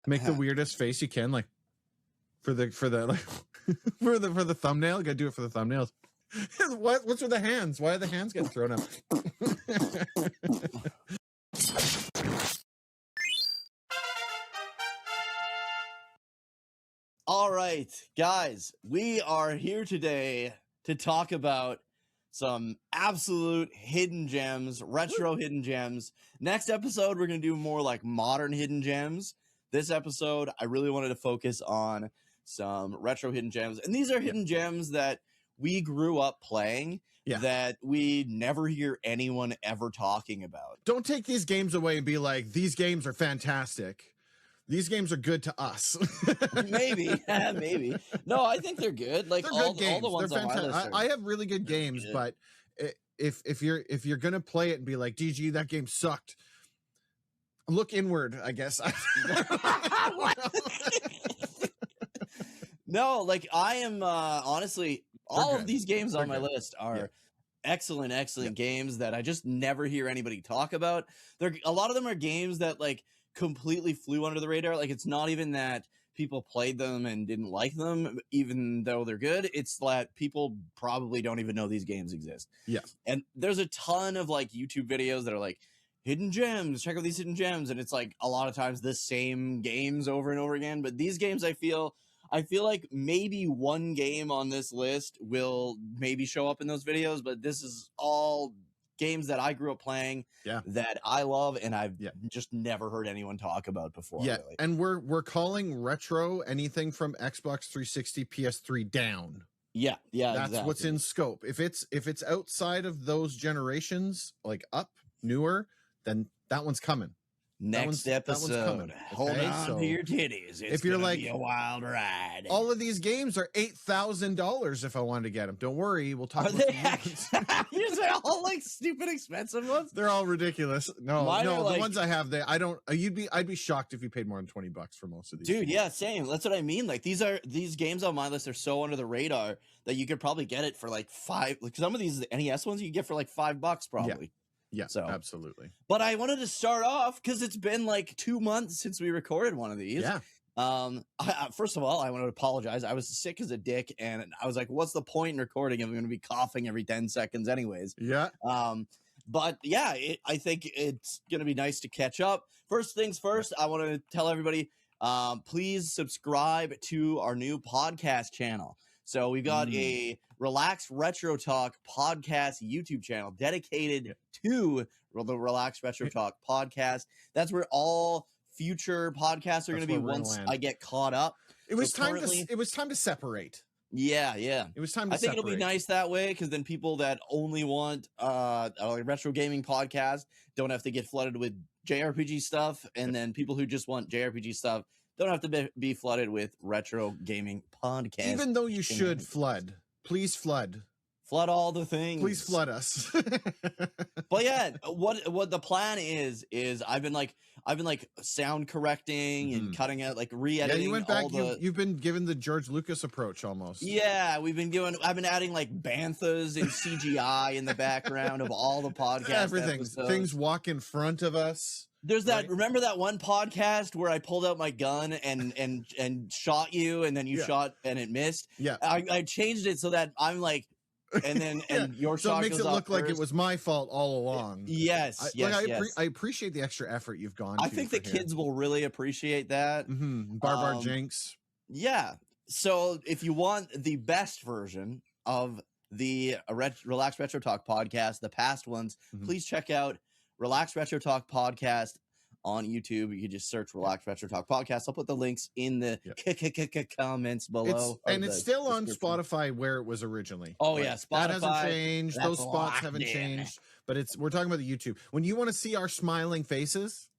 Make the weirdest face you can, like for the like for the thumbnail. You gotta do it for the thumbnails. What's with the hands? Why are the hands getting thrown up? All right, guys, we are here today to talk about some absolute hidden gems, retro hidden gems. Next episode, we're going to do more like modern hidden gems. This episode, I really wanted to focus on some retro hidden gems. And these are hidden gems that we grew up playing that we never hear anyone ever talking about. Don't take these games away and be like, these games are fantastic. These games are good to us. Maybe. No, I think they're good. Like they're all games. the ones they're on my list I have really good games, but if you're gonna play it and be like, DG, that game sucked, look inward, I guess. No, like I am honestly, all of these games on my list are excellent games that I just never hear anybody talk about. A lot of them are games that like completely flew under the radar. Like it's not even that people played them and didn't like them, even though they're good. It's that people probably don't even know these games exist. Yeah. And there's a ton of like YouTube videos that are like hidden gems, check out these hidden gems. And it's like a lot of times the same games over and over again. But these games, I feel like maybe one game on this list will maybe show up in those videos, but this is all games that I grew up playing that I love and I've just never heard anyone talk about before. Yeah, really. and we're calling retro anything from Xbox 360, PS3 down. Yeah, that's what's in scope. If it's outside of those generations, like up, newer, then that one's coming. Next episode, hold on to your titties. It's gonna be a wild ride. All of these games are $8,000 if I wanted to get them. Don't worry, we'll talk about them. You say all like stupid expensive ones? They're all ridiculous. No, like, the ones I have, I'd be shocked if you paid more than $20 for most of these. Dude, yeah, same. That's what I mean. Like these games on my list are so under the radar that you could probably get it for like $5. Like some of these NES ones you can get for like $5 probably. Yeah, so absolutely. But I wanted to start off because it's been like 2 months since we recorded one of these. Yeah. First of all, I want to apologize. I was sick as a dick, and I was like, "What's the point in recording if I'm going to be coughing every 10 seconds, anyways?" Yeah. But yeah, I think it's going to be nice to catch up. First things first, I want to tell everybody, please subscribe to our new podcast channel. So we've got a Relaxed Retro Talk podcast YouTube channel dedicated to the Relaxed Retro Talk podcast. That's where all future podcasts are going to be once I get caught up. It was time to separate. Yeah. It was time to I think it'll be nice that way because then people that only want a retro gaming podcast don't have to get flooded with JRPG stuff, and then people who just want JRPG stuff don't have to be flooded with retro gaming podcasts. Even though you should flood. Please flood. Flood all the things. Please flood us. But yeah, what the plan is I've been sound correcting and cutting out, like re-editing. Yeah, you went back. You've been given the George Lucas approach almost. Yeah, I've been adding like banthas and CGI in the background of all the podcasts. Everything. Episodes. Things walk in front of us. There's that. Right? Remember that one podcast where I pulled out my gun and shot you, and then you shot and it missed. Yeah, I changed it so that I'm like, and then and your so shot it makes goes it look off like first. it was my fault all along. Yes, I appreciate the extra effort you've gone. I think the kids will really appreciate that. Barbar Jinx. Yeah. So if you want the best version of the Relaxed Retro Talk podcast, the past ones, please check out Relaxed Retro Talk podcast on YouTube. You can just search Relaxed Retro Talk podcast. I'll put the links in the comments below. It's still on Spotify where it was originally. Oh yeah, Spotify. That hasn't changed. Those spots haven't changed. But we're talking about the YouTube. When you want to see our smiling faces,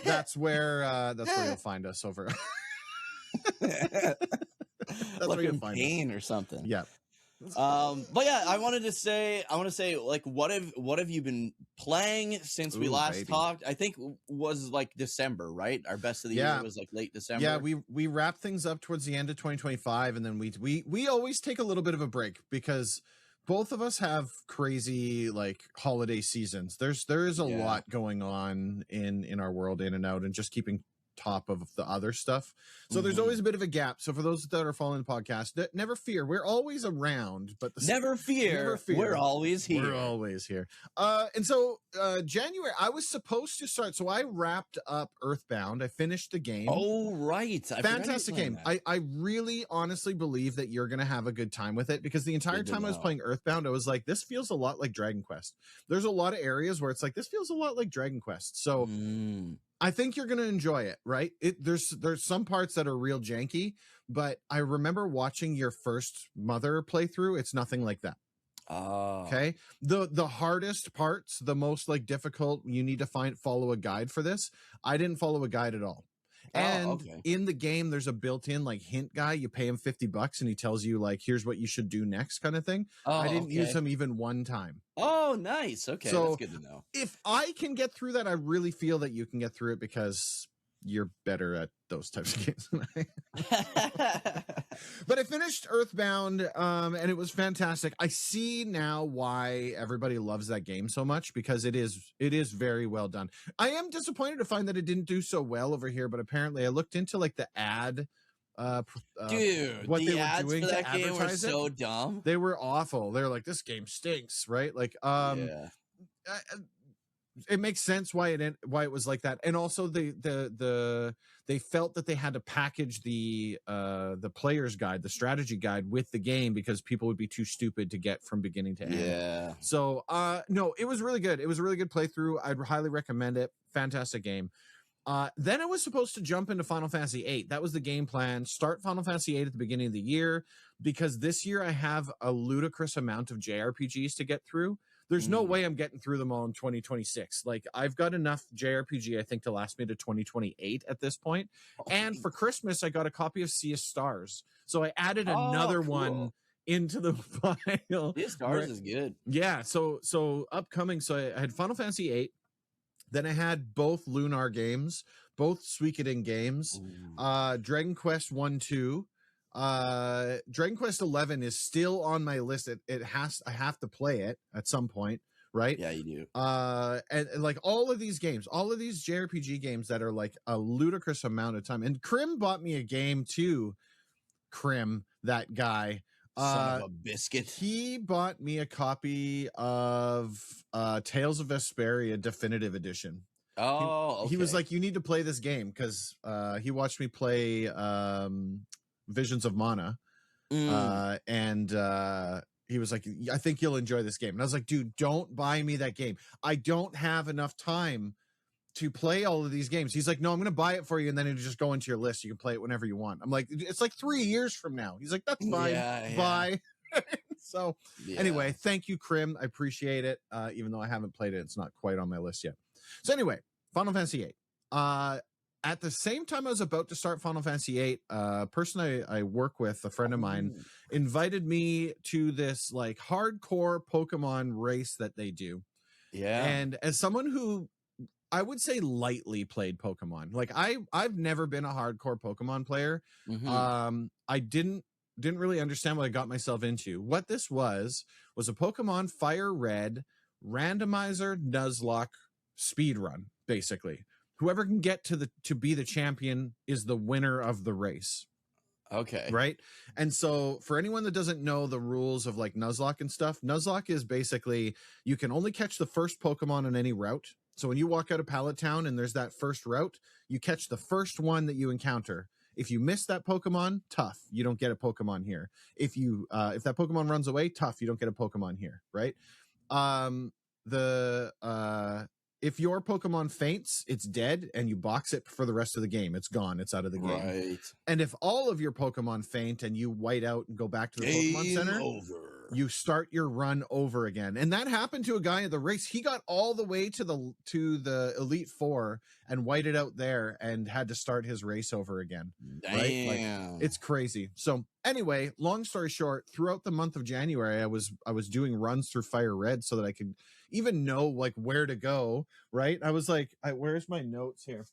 that's where you'll find us over. That's like where you'll in find pain us. or something. Yeah. But yeah, I want to say, like, what have you been playing since we last talked? I think was like December, right? Our best of the year was like late December. Yeah, we wrap things up towards the end of 2025, and then we always take a little bit of a break because both of us have crazy like holiday seasons. There is a lot going on in our world, in and out, and just keeping top of the other stuff. So there's always a bit of a gap. So for those that are following the podcast, never fear. We're always around, but never fear. We're always here. We're always here. And so January, I was supposed to start. So I wrapped up Earthbound. I finished the game. Oh, right. Fantastic game. I really honestly believe that you're going to have a good time with it, because the entire time I was playing Earthbound, I was like, this feels a lot like Dragon Quest. There's a lot of areas where it's like, this feels a lot like Dragon Quest. So I think you're going to enjoy it, right? There's some parts that are real janky, but I remember watching your first Mother playthrough. It's nothing like that. Okay. The hardest parts, the most like difficult, you need to follow a guide for this. I didn't follow a guide at all. And in the game, there's a built-in like hint guy. You pay him $50 and he tells you like, here's what you should do next kind of thing. I didn't use him even one time. Oh, nice. Okay. So that's good to know. If I can get through that, I really feel that you can get through it, because you're better at those types of games than I. But I finished Earthbound, and it was fantastic. I see now why everybody loves that game so much, because it is very well done. I am disappointed to find that it didn't do so well over here, but apparently I looked into like the ad. Dude, what the they were ads doing for that to game were advertise so it. dumb. They were awful. They're like, this game stinks, right? Like, it makes sense why it was like that. And also they felt that they had to package the player's guide, the strategy guide, with the game, because people would be too stupid to get from beginning to end. Yeah. So no, it was really good. It was a really good playthrough. I'd highly recommend it. Fantastic game. Then I was supposed to jump into Final Fantasy VIII. That was the game plan. Start Final Fantasy VIII at the beginning of the year, because this year I have a ludicrous amount of JRPGs to get through. There's no way I'm getting through them all in 2026. Like, I've got enough JRPG, I think, to last me to 2028 at this point. And for Christmas, I got a copy of Sea of Stars. So I added another one into the file. Sea of Stars is good. Yeah. So upcoming. So I had Final Fantasy VIII. Then I had both Lunar games, both Suikoden games, Dragon Quest 1, 2. Dragon Quest 11 is still on my list. I have to play it at some point, right? Yeah, you do. And like all of these games, all of these JRPG games that are like a ludicrous amount of time. And Krim bought me a game too. Krim, that guy. Son of a biscuit. He bought me a copy of Tales of Vesperia Definitive Edition. Oh, He was like, you need to play this game, because he watched me play Visions of Mana. And he was like, I think you'll enjoy this game. And I was like, dude, don't buy me that game. I don't have enough time to play all of these games. He's like, no, I'm going to buy it for you, and then it'll just go into your list. You can play it whenever you want. I'm like, it's like 3 years from now. He's like, that's fine. Bye. So anyway, thank you, Krim. I appreciate it. Even though I haven't played it, it's not quite on my list yet. So anyway, Final Fantasy VIII. At the same time I was about to start Final Fantasy VIII, a person I work with, a friend of mine, invited me to this like hardcore Pokemon race that they do. Yeah. And as someone who, I would say, lightly played Pokemon, like I've never been a hardcore Pokemon player. I didn't really understand what I got myself into. What this was a Pokemon Fire Red randomizer Nuzlocke speed run, basically. Whoever can get to be the champion is the winner of the race. Okay. Right. And so for anyone that doesn't know the rules of like Nuzlocke and stuff, Nuzlocke is basically, you can only catch the first Pokemon on any route. So when you walk out of Pallet Town and there's that first route, you catch the first one that you encounter. If you miss that Pokemon, tough, you don't get a Pokemon here. If that Pokemon runs away, tough, you don't get a Pokemon here. Right. If your Pokemon faints, it's dead, and you box it for the rest of the game. It's gone. It's out of the game. Right. And if all of your Pokemon faint and you white out and go back to the Pokemon Center, you start your run over again. And that happened to a guy in the race. He got all the way to the Elite Four and whited out there and had to start his race over again. Damn. Right? Like, it's crazy. So anyway, long story short, throughout the month of January, I was doing runs through Fire Red so that I could even know like where to go. Right. I was like, where's my notes here?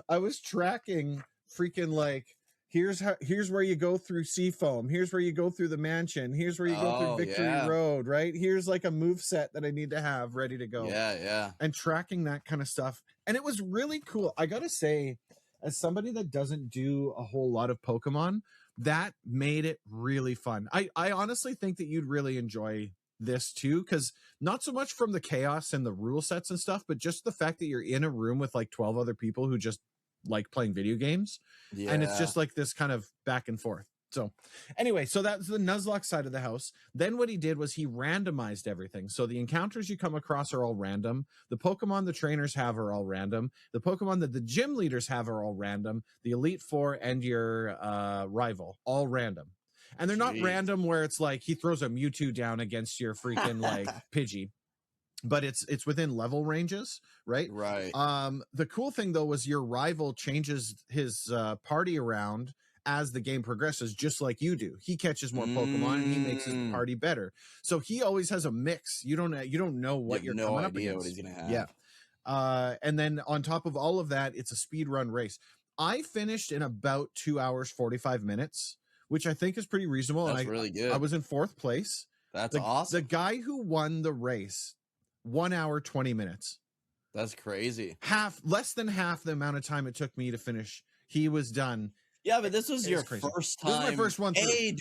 I was tracking freaking like here's where you go through Seafoam. Here's where you go through the mansion. Here's where you go through Victory Road, right? Here's like a move set that I need to have ready to go. Yeah. And tracking that kind of stuff. And it was really cool. I got to say, as somebody that doesn't do a whole lot of Pokemon, that made it really fun. I honestly think that you'd really enjoy this too, because not so much from the chaos and the rule sets and stuff, but just the fact that you're in a room with like 12 other people who just like playing video games. And it's just like this kind of back and forth. So anyway, so that's the Nuzlocke side of the house. Then what he did was he randomized everything. So the encounters you come across are all random. The Pokemon the trainers have are all random. The Pokemon that the gym leaders have are all random. The Elite Four and your rival, all random. And they're not random where it's like he throws a Mewtwo down against your freaking like Pidgey. But it's within level ranges, right? Right. The cool thing though was your rival changes his party around as the game progresses, just like you do. He catches more Pokemon and he makes his party better. So he always has a mix. You don't know what you're coming up against. What he's gonna have. Yeah. And then on top of all of that, it's a speed run race. I finished in about 2 hours 45 minutes, which I think is pretty reasonable. That's really good. I was in 4th place. That's awesome. The guy who won the race, 1 hour 20 minutes. That's crazy. Less than half the amount of time it took me to finish. He was done. Yeah, but this was your first time. This is my first one.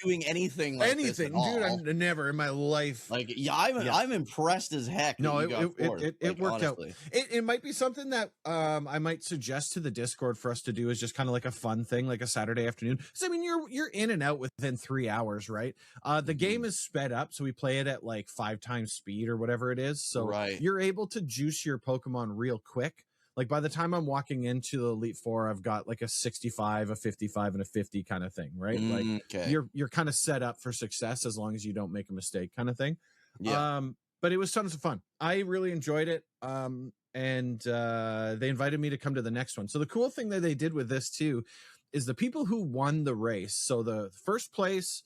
Doing anything like this at all. Dude. I never in my life. Like, I'm impressed as heck. No, it worked out. It might be something that I might suggest to the Discord for us to do is just kind of like a fun thing, like a Saturday afternoon. Because I mean, you're in and out within 3 hours, right? The game is sped up, so we play it at like 5 times speed or whatever it is. So you're able to juice your Pokemon real quick. Like by the time I'm walking into the Elite Four, I've got like a 65, a 55, and a 50 kind of thing, right? Like you're kind of set up for success as long as you don't make a mistake, kind of thing. Yeah. But it was tons of fun. I really enjoyed it. And they invited me to come to the next one. So the cool thing that they did with this too is the people who won the race. So the first place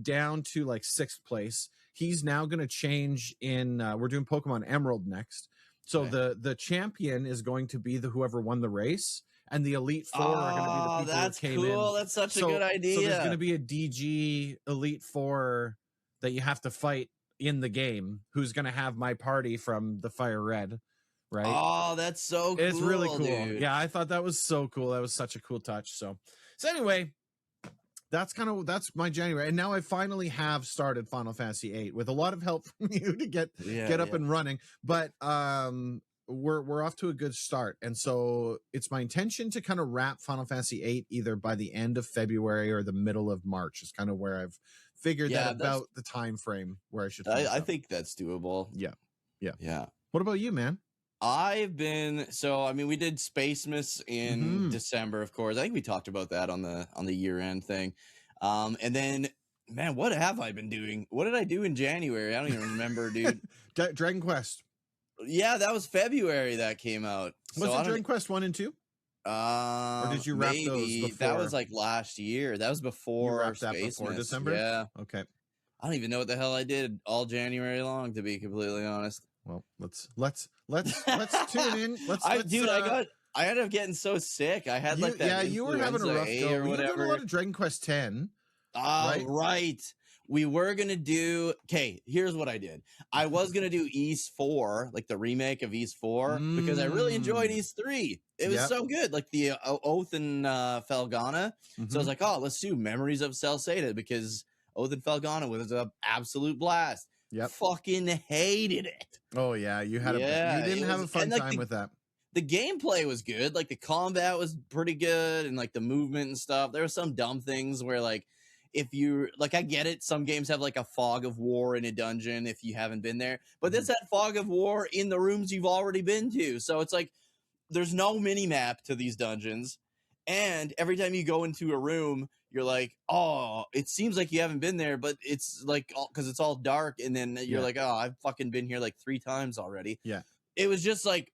down to like 6th place, he's now going to change in. We're doing Pokemon Emerald next. So the champion is going to be whoever won the race, and the Elite Four are going to be the people who came in. That's cool. That's such a good idea. So there's going to be a DG Elite Four that you have to fight in the game, who's going to have my party from the Fire Red, right? Oh, that's so cool. It's really cool. Dude. Yeah, I thought that was so cool. That was such a cool touch. So anyway, that's my January, and now I finally have started Final Fantasy VIII with a lot of help from you to get up and running. But we're off to a good start, and so it's my intention to kind of wrap Final Fantasy VIII either by the end of February or the middle of March. Is kind of where I've figured that about the time frame where I should. I think that's doable. Yeah. What about you, man? I've been we did Spacemas in December, of course. I think we talked about that on the year-end thing. And then, man, what have I been doing? What did I do in January? I don't even remember, dude. Dragon Quest. Yeah, that was February that came out. Was it Dragon Quest 1 and 2? Or did you wrap those before? That was like last year. That was before Spacemas. Before December? Yeah. Okay. I don't even know what the hell I did all January long, to be completely honest. Well, let's tune in. I ended up getting so sick. I had you were having a rough go. Or whatever. You did a lot of Dragon Quest 10. Right. We were gonna do. Okay, here's what I did. I was gonna do East 4, like the remake of East 4, because I really enjoyed East 3. It was so good, like the Oath and Felgana. So I was like, oh, let's do Memories of Celceta, because Oath and Felgana was an absolute blast. Yep. Fucking hated it. Oh yeah, you didn't have a fun time with that. The gameplay was good, like the combat was pretty good, and like the movement and stuff. There were some dumb things where like if you like, I get it, some games have like a fog of war in a dungeon if you haven't been there, but this had fog of war in the rooms you've already been to. So it's like there's no mini map to these dungeons, and every time you go into a room, you're like, oh, it seems like you haven't been there, but it's like, because it's all dark. And then you're like, oh, I've fucking been here like 3 times already. Yeah. It was just like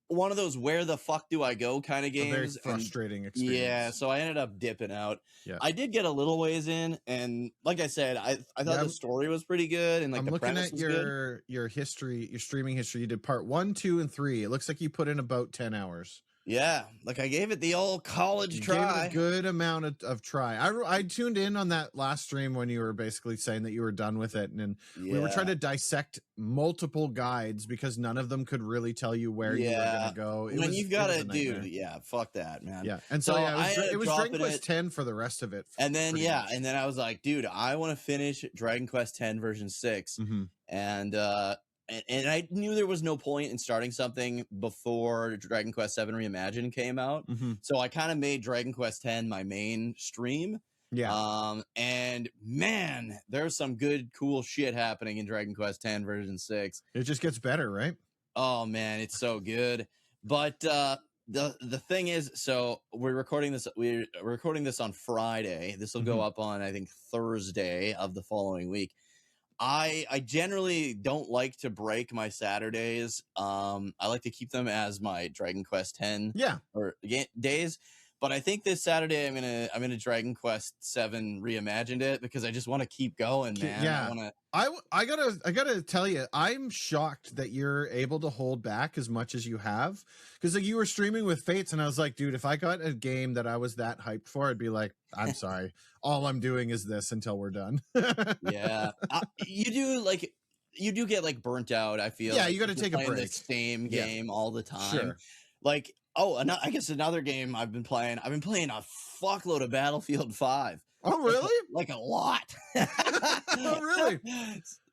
one of those where the fuck do I go kind of games. A very frustrating experience. Yeah. So I ended up dipping out. Yeah. I did get a little ways in. And like I said, I thought the story was pretty good. And like the premise was good. I'm looking at your history, your streaming history. You did part 1, 2, and 3. It looks like you put in about 10 hours. Yeah, like I gave it the old college You try. gave it a good amount of try. I tuned in on that last stream when you were basically saying that you were done with it, and we were trying to dissect multiple guides because none of them could really tell you where you were going to go. When you've got a dude, fuck that, man. Yeah, and so it was Dragon Quest X for the rest of it, and then and then I was like, dude, I want to finish Dragon Quest X version 6, and I knew there was no point in starting something before Dragon Quest VII Reimagined came out. So I kind of made Dragon Quest X my main stream. Yeah. And man, there's some good, cool shit happening in Dragon Quest X version 6. It just gets better, right? Oh man, it's so good. But the thing is, so we're recording this on Friday. This will go up on, I think, Thursday of the following week. I generally don't like to break my Saturdays. I like to keep them as my Dragon Quest X days. But I think this Saturday I'm gonna Dragon Quest VII Reimagined it because I just want to keep going, man. Yeah. I gotta tell you, I'm shocked that you're able to hold back as much as you have, because like you were streaming with Fates, and I was like, dude, if I got a game that I was that hyped for, I'd be like, I'm sorry, all I'm doing is this until we're done. Yeah, you do get like burnt out. I feel you got to take a break. The same game all the time. Sure. Like, I guess another game I've been playing a fuckload of Battlefield 5. Oh, really? Like a lot. Oh, really?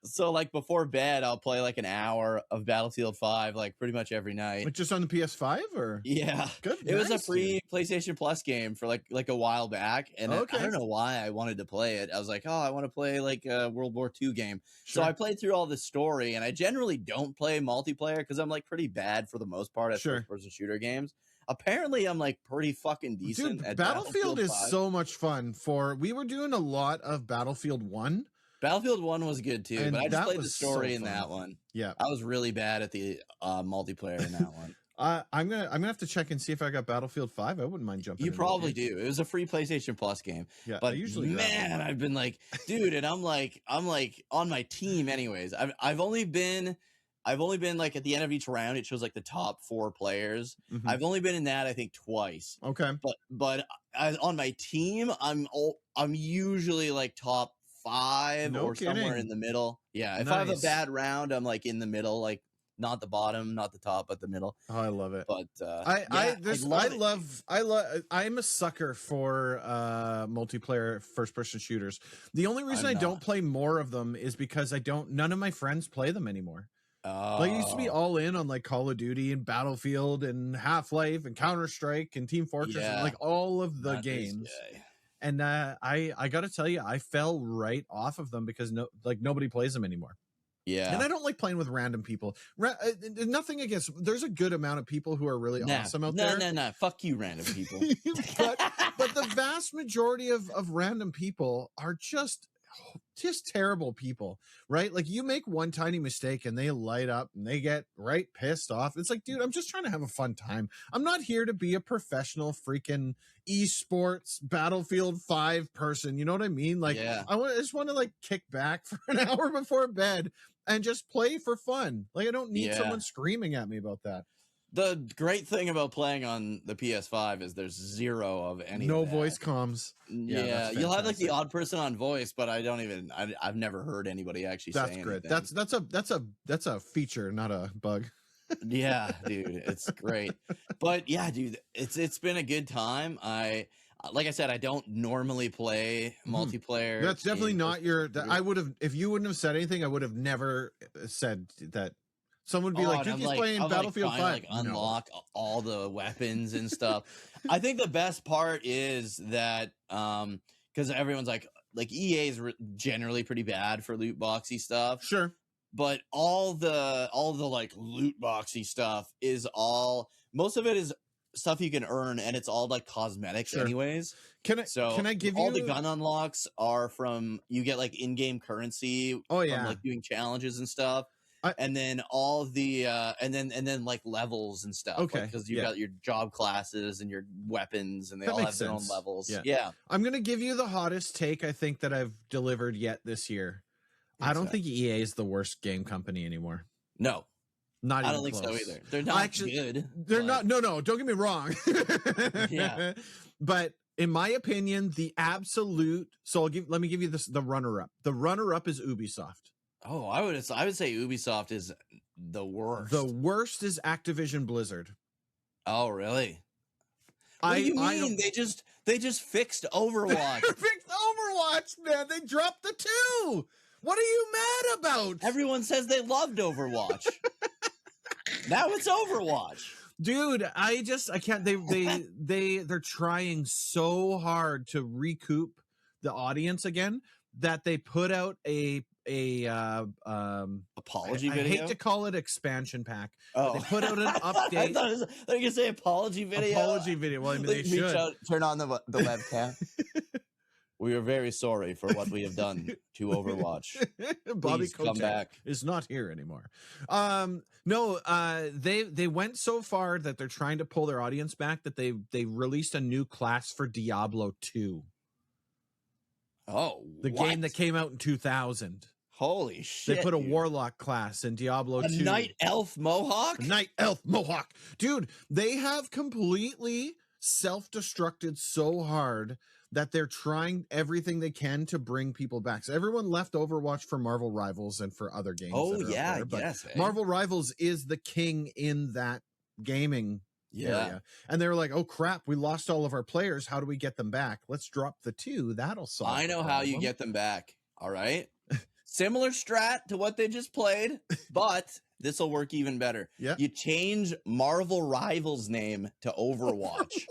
So like before bed, I'll play like an hour of Battlefield 5, like pretty much every night. Like just on the PS5 or? Yeah. Good. It was a free PlayStation Plus game for like a while back. And I don't know why I wanted to play it. I was like, I want to play like a World War II game. Sure. So I played through all the story, and I generally don't play multiplayer because I'm like pretty bad for the most part at first-person shooter games. Apparently, I'm like pretty fucking decent. Dude, at Battlefield is so much fun. We were doing a lot of Battlefield 1. Battlefield 1 was good too, and but I just played the story in that one. Yeah, I was really bad at the multiplayer in that one. I'm gonna have to check and see if I got Battlefield 5. I wouldn't mind jumping. You probably do. It was a free PlayStation Plus game. Yeah, but usually, man, I've been like, dude, and I'm like on my team anyways. I've only been like at the end of each round, it shows like the top 4 players. I've only been in that I think twice. Okay, but on my team, I'm usually like top 5 or somewhere in the middle. Yeah, if I have a bad round, I'm like in the middle, like not the bottom, not the top, but the middle. Oh, I love it. But I'm a sucker for multiplayer first-person shooters. The only reason I don't play more of them is because none of my friends play them anymore. Like, I used to be all in on like Call of Duty and Battlefield and Half-Life and Counter-Strike and Team Fortress and like all of the games. And I got to tell you, I fell right off of them because nobody plays them anymore. Yeah. And I don't like playing with random people. Nothing against. There's a good amount of people who are really awesome out there. No. Fuck you, random people. but the vast majority of random people are just terrible people, right? Like, you make one tiny mistake and they light up and they get right pissed off. It's like, dude, I'm just trying to have a fun time. I'm not here to be a professional freaking esports Battlefield 5 person. You know what I mean? Like, I just want to like kick back for an hour before bed and just play for fun. Like, I don't need someone screaming at me about that. The great thing about playing on the PS5 is there's zero of any. No voice comms. Yeah, you'll have like the odd person on voice, but I've never heard anybody actually say anything. That's great. That's a feature, not a bug. Yeah, dude, it's great. But yeah, dude, it's been a good time. Like I said, I don't normally play multiplayer. That's definitely not I would have, if you wouldn't have said anything, I would have never said that. Someone would be like, Dukey's playing Battlefield 5. Like, unlock all the weapons and stuff. I think the best part is that because everyone's like EA is generally pretty bad for loot boxy stuff. Sure. But all the like loot boxy stuff is most of it is stuff you can earn, and it's all like cosmetics anyways. Can I give you all the gun unlocks are from you get like in-game currency from like doing challenges and stuff. And then all the and then like levels and stuff. Okay, because you've got your job classes and your weapons, and they all have their own levels. Yeah. I'm gonna give you the hottest take I think that I've delivered yet this year. I don't think EA is the worst game company anymore. No, Not I even don't think close. so either. They're not good. They're not. No, don't get me wrong. Yeah. But in my opinion, the absolute. So let me give you the runner up. The runner up is Ubisoft. Oh, I would say Ubisoft is the worst. The worst is Activision Blizzard. Oh, really? What do you mean? They just fixed Overwatch. Fixed Overwatch, man. They dropped the 2. What are you mad about? Everyone says they loved Overwatch. Now it's Overwatch. Dude, I can't. They're trying so hard to recoup the audience again that they put out a apology video. I hate to call it expansion pack. Oh, they put out an update. I thought you were gonna say apology video. Apology video. Well, I mean, they should turn on the webcam. We are very sorry for what we have done to Overwatch. Bobby Please come back. is not here anymore. No, they went so far that they're trying to pull their audience back that they released a new class for Diablo 2. Oh, the game that came out in 2000. Holy shit. They put a warlock class in Diablo 2. A night elf mohawk? Night elf mohawk. Dude, they have completely self-destructed so hard that they're trying everything they can to bring people back. So everyone left Overwatch for Marvel Rivals and for other games. Oh, yeah, I guess. Marvel Rivals is the king in that gaming area. And they were like, oh, crap, we lost all of our players. How do we get them back? Let's drop the 2. That'll solve I know how you get them back. All right? Similar strat to what they just played, but this will work even better. Yeah. You change Marvel Rivals name to Overwatch.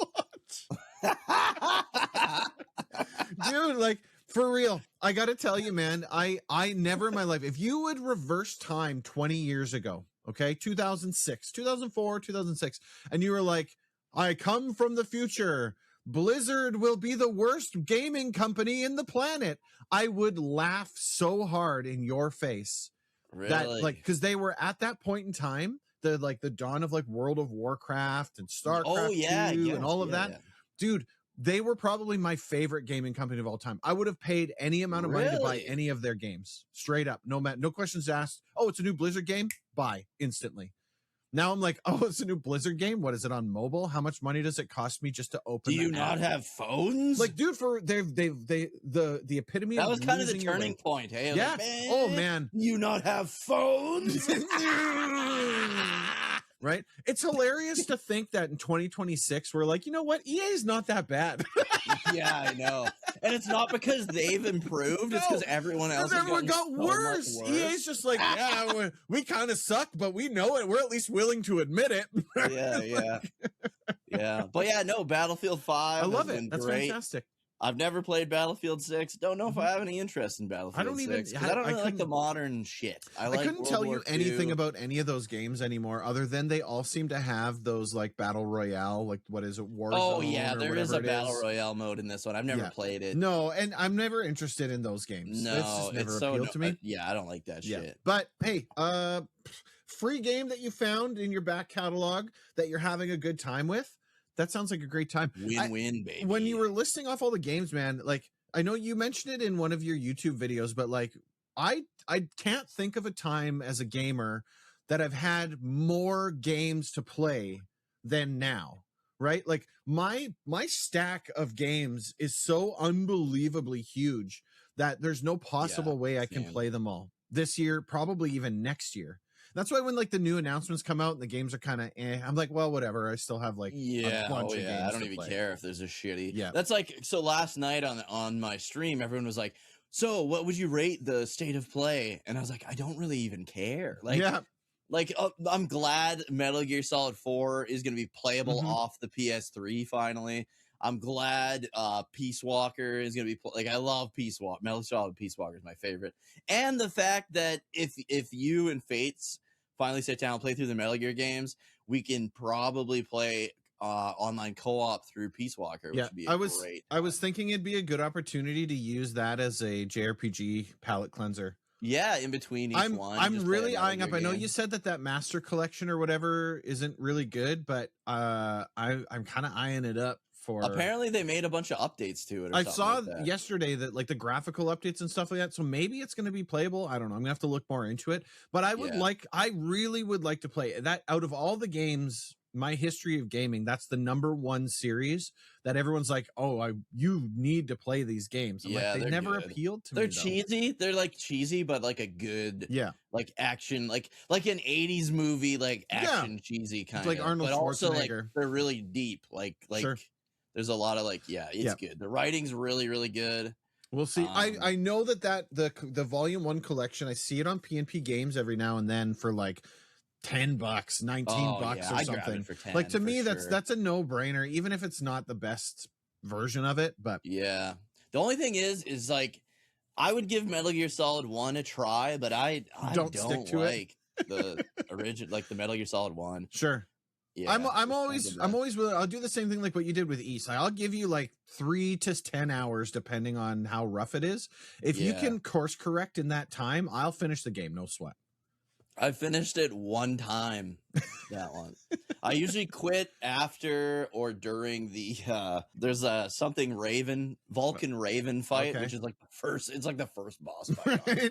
Dude, like, for real, I gotta tell you, man, I never in my life, if you would reverse time 20 years ago, okay, 2006, 2004, 2006, and you were like, I come from the future, Blizzard will be the worst gaming company in the planet, I would laugh so hard in your face. Really? That, like, because they were at that point in time, the dawn of like World of Warcraft and StarCraft 2 and all of that. Yeah. Dude, they were probably my favorite gaming company of all time. I would have paid any amount of money to buy any of their games. Straight up. No questions asked. Oh, it's a new Blizzard game? Buy instantly. Now I'm like, oh, it's a new Blizzard game? What is it on mobile? How much money does it cost me just to open? Do you not have phones? Like, dude, for the epitome that of was kind of the turning point. Hey, yeah. Like, man, oh man. You not have phones? Right? It's hilarious to think that in 2026 we're like, you know what? EA is not that bad. Yeah, I know. And it's not because they've improved, it's because everyone else everyone got so worse. worse. EA's just like, yeah, we kind of suck, but we know it. We're at least willing to admit it. Yeah. But yeah, no, Battlefield 5. I love it. That's great. fantastic. I've never played Battlefield 6. Don't know if I have any interest in Battlefield 6. I don't really like the modern shit. I couldn't tell you anything about any of those games anymore, other than they all seem to have those like battle royale, like what is it, Warzone? Oh yeah, there is a battle royale mode in this one. I've never played it. No, and I'm never interested in those games. No, it's just never appealed to me. Yeah, I don't like that shit. But hey, free game that you found in your back catalog that you're having a good time with. That sounds like a great time. Win-win, baby. When you were listing off all the games, man, like I know you mentioned it in one of your YouTube videos, but like I can't think of a time as a gamer that I've had more games to play than now, right? Like my stack of games is so unbelievably huge that there's no possible way I can play them all this year, probably even next year. That's why when like the new announcements come out and the games are kind of I'm like, well, whatever. I still have like a bunch of games. I don't even play. care if there's a shitty. Yeah. That's like, so last night on my stream, everyone was like, so what would you rate the state of play? And I was like, I don't really even care. Like, I'm glad Metal Gear Solid 4 is going to be playable off the PS3 finally. I'm glad Peace Walker is going to be like, I love Peace Walker. Metal Gear Solid Peace Walker is my favorite. And the fact that if you and Fates finally sit down and play through the Metal Gear games, we can probably play online co-op through Peace Walker, which would be great. I was thinking it'd be a good opportunity to use that as a JRPG palette cleanser. Yeah, in between each one. I'm really eyeing up. I know you said that Master Collection or whatever isn't really good, but I'm kind of eyeing it up for. Apparently, they made a bunch of updates to it. Or I something saw like that. yesterday that like the graphical updates and stuff like that. So maybe it's going to be playable. I don't know. I'm gonna have to look more into it. But I really would like to play that. Out of all the games, my history of gaming, that's the #1 series that everyone's like, oh, you need to play these games. I'm like, they never good. appealed to They're me. They're cheesy. They're like cheesy, but like a good, like action, like an 80s movie, like action cheesy kind of. Like Arnold but also like Schwarzenegger. they're really deep. Like Sure. There's a lot of like, it's good. The writing's really, really good. We'll see. I know that the Volume 1 collection, I see it on PNP Games every now and then for like $10, $19 or something. For 10, like to me, that's a no-brainer, even if it's not the best version of it. But yeah, the only thing is like I would give Metal Gear Solid 1 a try, but I don't stick to like the original, like the Metal Gear Solid 1. Sure. Yeah, I'm always willing. I'll do the same thing like what you did with East. I'll give you like 3 to 10 hours depending on how rough it is. If you can course correct in that time, I'll finish the game, no sweat. I finished it one time, that one. I usually quit after or during the there's a something Vulcan Raven fight, which is like the first boss fight. Right.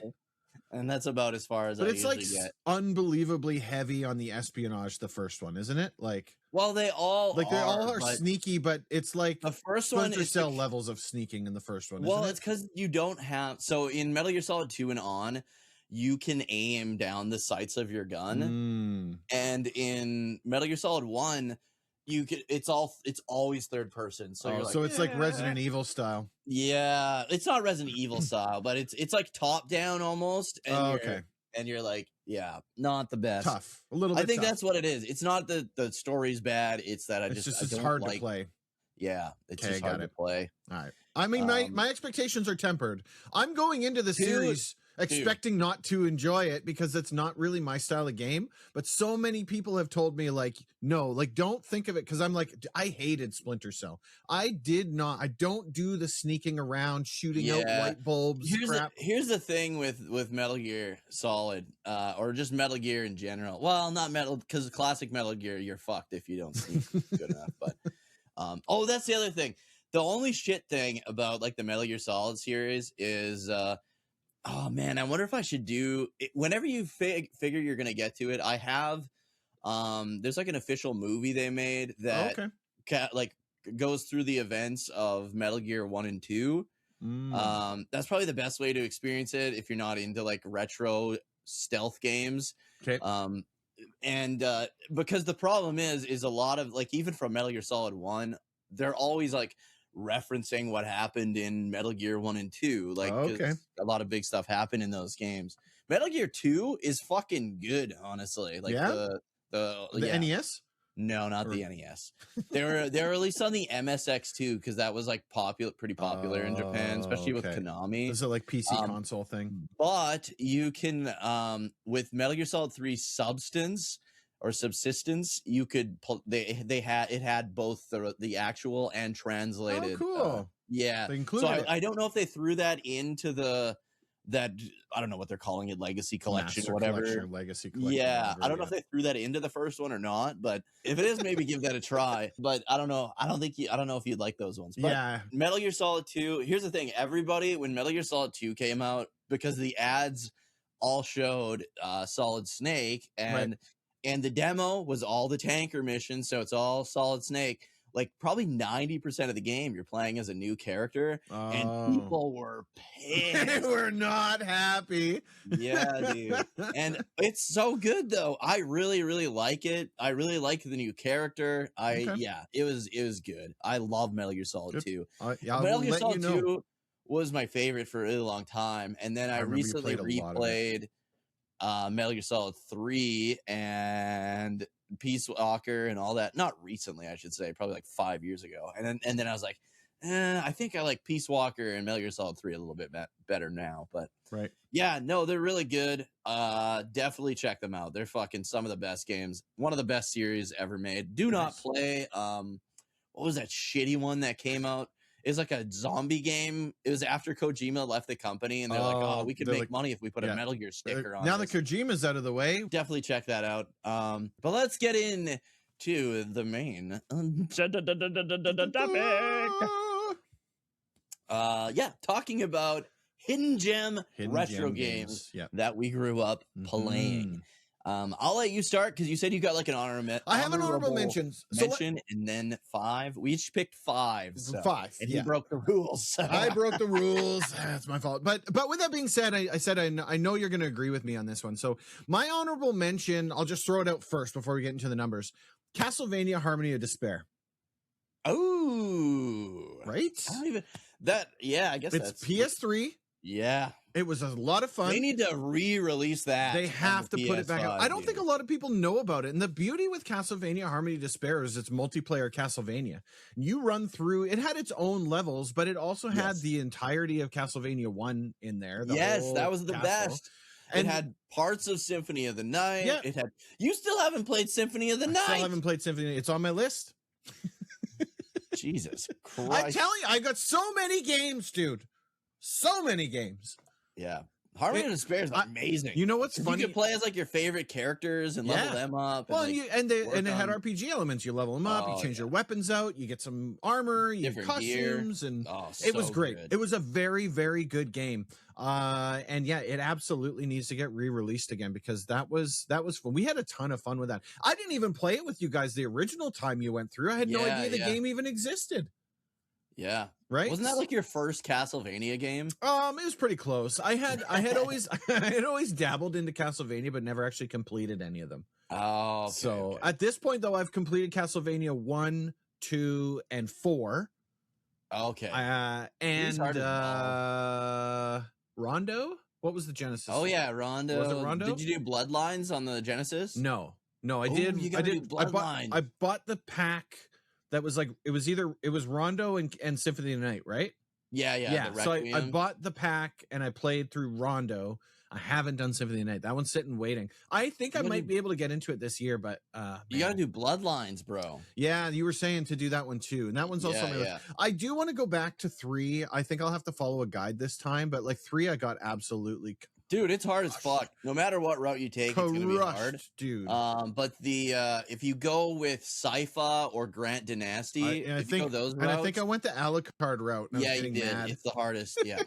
And that's about as far as I usually get. Unbelievably heavy on the espionage, the first one, isn't it? Like, well, they all are sneaky, but it's like the first one is Cell levels of sneaking in the first one. Well, it's because you don't have in Metal Gear Solid 2 and on, you can aim down the sights of your gun, and in Metal Gear Solid 1, it's always third person. So you're like, so it's like Resident Evil style. Yeah, it's not Resident Evil style, but it's like top down almost. And and you're like, not the best. Tough, a little bit. I think that's what it is. It's not that the story's bad. It's that it's hard to play. Yeah, it's just hard to play. All right. I mean, my expectations are tempered. I'm going into the series expecting not to enjoy it because it's not really my style of game. But so many people have told me like, no, like don't think of it, because I'm like, I hated Splinter Cell. I don't do the sneaking around, shooting out light bulbs. Here's the thing with Metal Gear Solid, or just Metal Gear in general. Well, not Metal, because classic Metal Gear, you're fucked if you don't sneak good enough. But that's the other thing. The only shit thing about like the Metal Gear Solid series is oh man, I wonder if I should do it. Whenever you figure you're gonna get to it, I have there's like an official movie they made that like goes through the events of Metal Gear 1 and 2. That's probably the best way to experience it if you're not into like retro stealth games. And because the problem is a lot of like, even from Metal Gear Solid 1, they're always like referencing what happened in Metal Gear 1 and 2. Like a lot of big stuff happened in those games. Metal Gear 2 is fucking good, honestly. Like the NES? No, not the NES. They were released on the MSX2 because that was like pretty popular in Japan, especially with Konami. Is it like PC console thing? But you can with Metal Gear Solid 3 Substance, you could it had both the actual and translated. Oh, cool. Yeah. So I don't know if they threw that into that I don't know what they're calling it, Legacy Collection or whatever. Legacy Collection. Yeah, I don't know if they threw that into the first one or not, but if it is, maybe give that a try. But I don't know. I don't know if you'd like those ones. But Metal Gear Solid 2. Here's the thing: everybody, when Metal Gear Solid 2 came out, because the ads all showed Solid Snake, and the demo was all the tanker missions, so it's all Solid Snake. Like probably 90% of the game, you're playing as a new character, and people were pissed. They were not happy. Yeah, dude. And it's so good though. I really, really like it. I really like the new character. It was good. I love Metal Gear Solid 2. Metal Gear Solid 2 was my favorite for a really long time, and then I recently replayed Metal Gear Solid 3 and Peace Walker and all that. Not recently, I should say, probably like 5 years ago. And then I was like, I think I like Peace Walker and Metal Gear Solid 3 a little bit better now. But yeah, no, they're really good. Definitely check them out. They're fucking some of the best games. One of the best series ever made. Do not play what was that shitty one that came out? It's like a zombie game. It was after Kojima left the company, and they're like, "Oh, we could make money if we put a Metal Gear sticker on." Now that Kojima's out of the way, definitely check that out. But let's get in to the main topic. Yeah, talking about hidden gem retro games Yeah. that we grew up playing. I'll let you start because you said you got like an I have an honorable mention. And then 5. We each picked 5. So. 5. And he broke the rules. I broke the rules. That's my fault. But with that being said, I said I know you're going to agree with me on this one. So my honorable mention, I'll just throw it out first before we get into the numbers. Castlevania Harmony of Despair. Oh, right. I don't even that. Yeah, I guess it's that's PS3. Yeah. It was a lot of fun. They need to re-release that. They have to put it back out. I don't think a lot of people know about it. And the beauty with Castlevania Harmony of Despair is it's multiplayer Castlevania. You run through, it had its own levels, but it also had the entirety of Castlevania 1 in there. Yes, that was the best. And it had parts of Symphony of the Night. Yeah. It had. You still haven't played Symphony of the Night. Still haven't played Symphony. It's on my list. Jesus Christ. I'm telling you, I got so many games, dude. So many games. Yeah. Harmony of Despair is amazing. You know what's funny? You can play as like your favorite characters and level them up. Well, and it had RPG elements. You level them up. You change your weapons out. You get some armor. You get costumes, and it was great. It was a very, very good game. And yeah, it absolutely needs to get re-released again because that was fun. We had a ton of fun with that. I didn't even play it with you guys the original time you went through. I had no idea the game even existed. Yeah. Right. Wasn't that like your first Castlevania game? It was pretty close. I had always dabbled into Castlevania, but never actually completed any of them. Oh, okay, so at this point though, I've completed Castlevania 1, 2, and 4. Okay. And Rondo? What was the Genesis? Oh yeah, Rondo. Was it Rondo? Did you do Bloodlines on the Genesis? No, I did. You gotta do Bloodlines. I bought the pack. That was like it was Rondo and Symphony of the Night, right? Yeah. So I bought the pack and I played through Rondo. I haven't done Symphony of the Night. That one's sitting waiting. I think I might be able to get into it this year, but you gotta do Bloodlines, bro. Yeah, you were saying to do that one too, and that one's also. I do want to go back to 3. I think I'll have to follow a guide this time, but like 3, I got absolutely. Dude, it's hard as fuck. No matter what route you take, it's gonna be hard, dude. But if you go with Sypha or Grant Dynasty, I think those routes, and I think I went the Alucard route. And you did. Mad. It's the hardest. Yeah,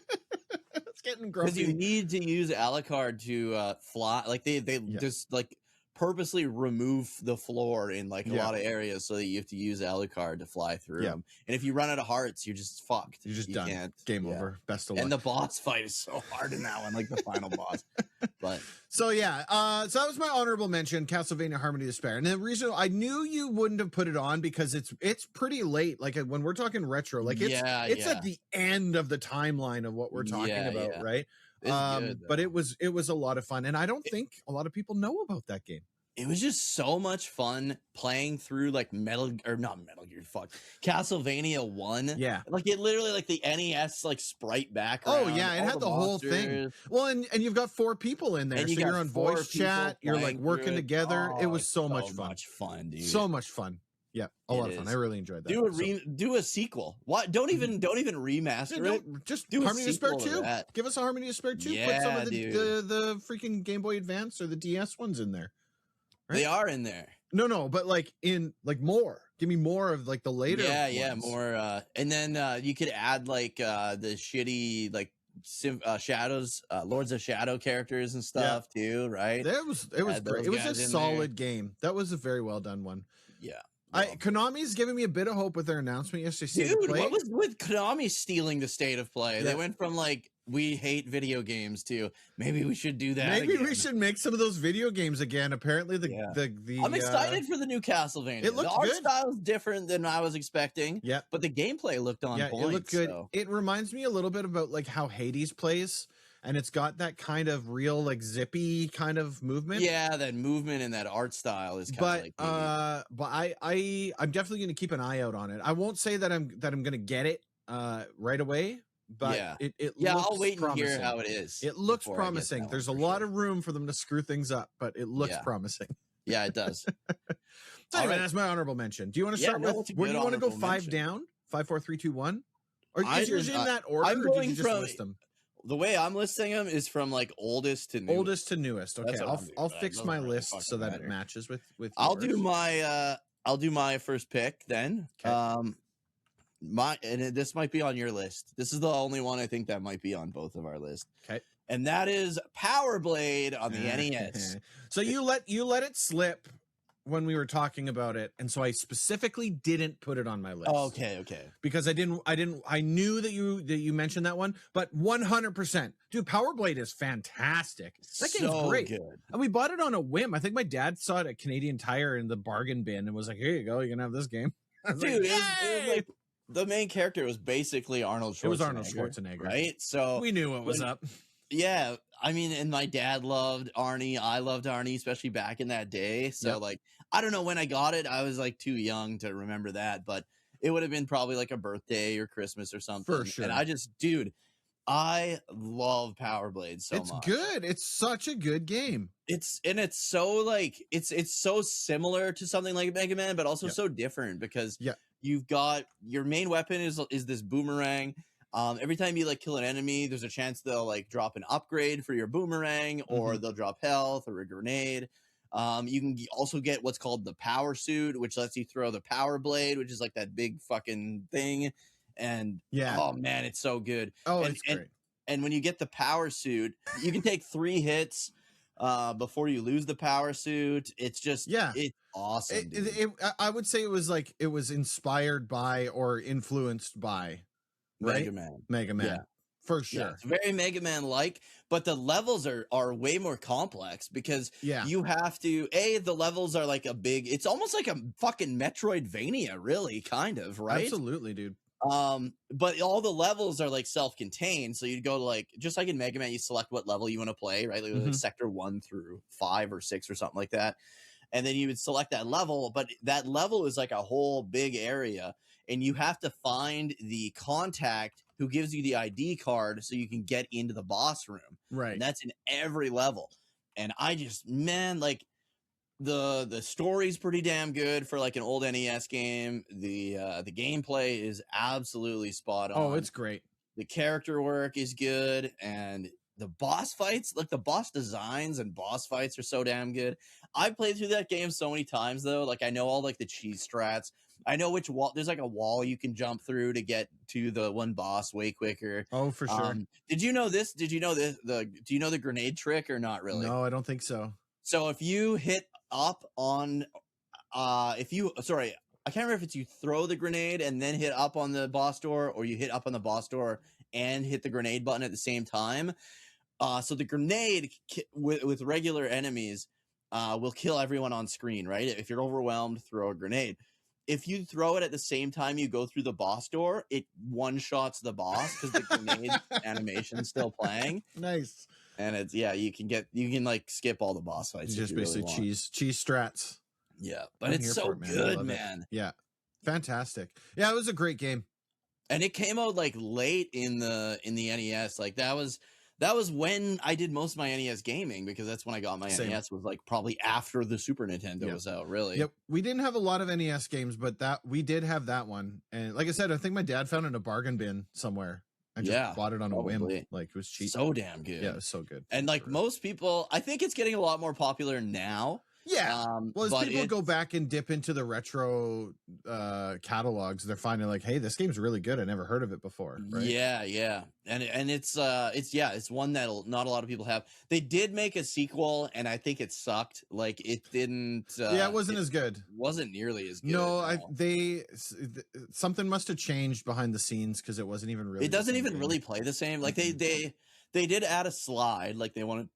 it's getting grumpy because you need to use Alucard to fly. Like they just like purposely remove the floor in like a lot of areas so that you have to use Alucard to fly through them. And if you run out of hearts, you're just fucked. You're just done. Can't. Game over. Best of luck. And the boss fight is so hard in that one, like the final boss. But so yeah, so that was my honorable mention, Castlevania Harmony of Despair. And the reason I knew you wouldn't have put it on because it's pretty late. Like when we're talking retro, like it's at the end of the timeline of what we're talking about, right? But it was a lot of fun, and I don't think a lot of people know about that game. It was just so much fun playing through like Castlevania 1. Yeah. Like it literally like the NES like sprite background. Oh yeah, it had the whole thing. Well, and you've got 4 people in there. And so you're on voice chat, you're like working together. It was so much fun. Dude. So much fun. Yeah, a lot of fun. I really enjoyed that. Do a sequel. What? Don't even remaster it. Just do Harmony of Despair 2. Give us a Harmony of Despair 2. Yeah, put some of the freaking Game Boy Advance or the DS ones in there. Right? They are in there. No, but like more. Give me more of like the later. Yeah, more. And then you could add like the shitty like Shadows, Lords of Shadow characters and stuff too, right? It was great. It was a solid game. That was a very well done one. Yeah. Konami's giving me a bit of hope with their announcement yesterday. Dude, what was with Konami stealing the state of play? They went from like we hate video games to maybe we should do that. Maybe we should make some of those video games again. Apparently, I'm excited for the new Castlevania. It looked the art good. style is different than I was expecting. Yeah, but the gameplay looked on point. It looked good. So. It reminds me a little bit about like how Hades plays. And it's got that kind of real, like zippy kind of movement. Yeah, that movement and that art style is kind of like. I'm definitely going to keep an eye out on it. I won't say that I'm going to get it right away, but it looks I'll wait promising. and hear how it is. It looks promising. There's a lot of room for them to screw things up, but it looks promising. Yeah, it does. So anyway, that's my honorable mention. Do you want to start with? Where do you want to go? 5 down? 5, 4, 3, 2, 1? Or is yours in that order? I'm going or did you just list them? The way I'm listing them is from like oldest to newest. Oldest to newest. Okay, I'll fix my list so that it matches with I'll do my I'll do my first pick then. Okay. This might be on your list. This is the only one I think that might be on both of our list. Okay. And that is Power Blade on the NES. So you let it slip when we were talking about it, and so I specifically didn't put it on my list. Okay. Because I knew that you mentioned that one, but 100%, dude, Power Blade is fantastic. That game's great. Good. And we bought it on a whim. I think my dad saw it at Canadian Tire in the bargain bin and was like, "Here you go, you can have this game." Dude, it was like the main character was basically Arnold Schwarzenegger. It was Arnold Schwarzenegger, right? So we knew what was up. Yeah, I mean, and my dad loved Arnie. I loved Arnie, especially back in that day. So, like, I don't know when I got it. I was like too young to remember that, but it would have been probably like a birthday or Christmas or something. For sure. And dude, I love Power Blade so much. It's good. It's such a good game. It's so like it's so similar to something like Mega Man, but also so different because you've got your main weapon is this boomerang. Every time you like kill an enemy, there's a chance they'll like drop an upgrade for your boomerang, or they'll drop health or a grenade. You can also get what's called the power suit, which lets you throw the power blade, which is like that big fucking thing. And oh man, it's so good. Oh, it's great. And when you get the power suit, you can take 3 hits before you lose the power suit. It's just it's awesome. I would say it was inspired by or influenced by Mega Man, for sure. It's very Mega Man like, but the levels are way more complex because you have to the levels are like it's almost like a fucking Metroidvania, really, kind of, right? Absolutely, dude. But all the levels are like self-contained, so you'd go to like, just like in Mega Man, you select what level you want to play, right? Like sector 1 through 5 or 6 or something like that, and then you would select that level, but that level is like a whole big area, and you have to find the contact who gives you the ID card so you can get into the boss room. Right. And that's in every level. And I just, man, like the story's pretty damn good for like an old NES game. The gameplay is absolutely spot on. Oh, it's great. The character work is good, and the boss fights, like the boss designs and boss fights are so damn good. I've played through that game so many times though. Like I know all like the cheese strats. I know which wall. There's like a wall you can jump through to get to the one boss way quicker. Oh, for sure. Did you know this? Do you know the grenade trick or not really? No, I don't think so. So if you hit up on, I can't remember if it's you throw the grenade and then hit up on the boss door, or you hit up on the boss door and hit the grenade button at the same time. So the grenade with regular enemies will kill everyone on screen, right? If you're overwhelmed, throw a grenade. If you throw it at the same time you go through the boss door, it one-shots the boss because the grenade animation's still playing. Nice. And it's you can like skip all the boss fights. Just basically really cheese strats. Yeah, but it's so good, man. Yeah, fantastic. Yeah, it was a great game, and it came out like late in the NES. Like that was when I did most of my NES gaming, because that's when I got my NES, was like probably after the Super Nintendo was out, really. Yep. We didn't have a lot of NES games, but we did have that one. And like I said, I think my dad found it in a bargain bin somewhere. I just bought it on a whim. Like it was cheap. So damn good. Yeah, it was so good. And like most people, I think it's getting a lot more popular now. Yeah. Well, as people go back and dip into the retro catalogs, they're finding like, hey, this game's really good. I never heard of it before. Right? Yeah. And it's one that not a lot of people have. They did make a sequel, and I think it sucked. Like it didn't. It wasn't as good. Wasn't nearly as good. No, something must have changed behind the scenes, because it wasn't even really. It doesn't even really play the same. Like they did add a slide. Like they wanted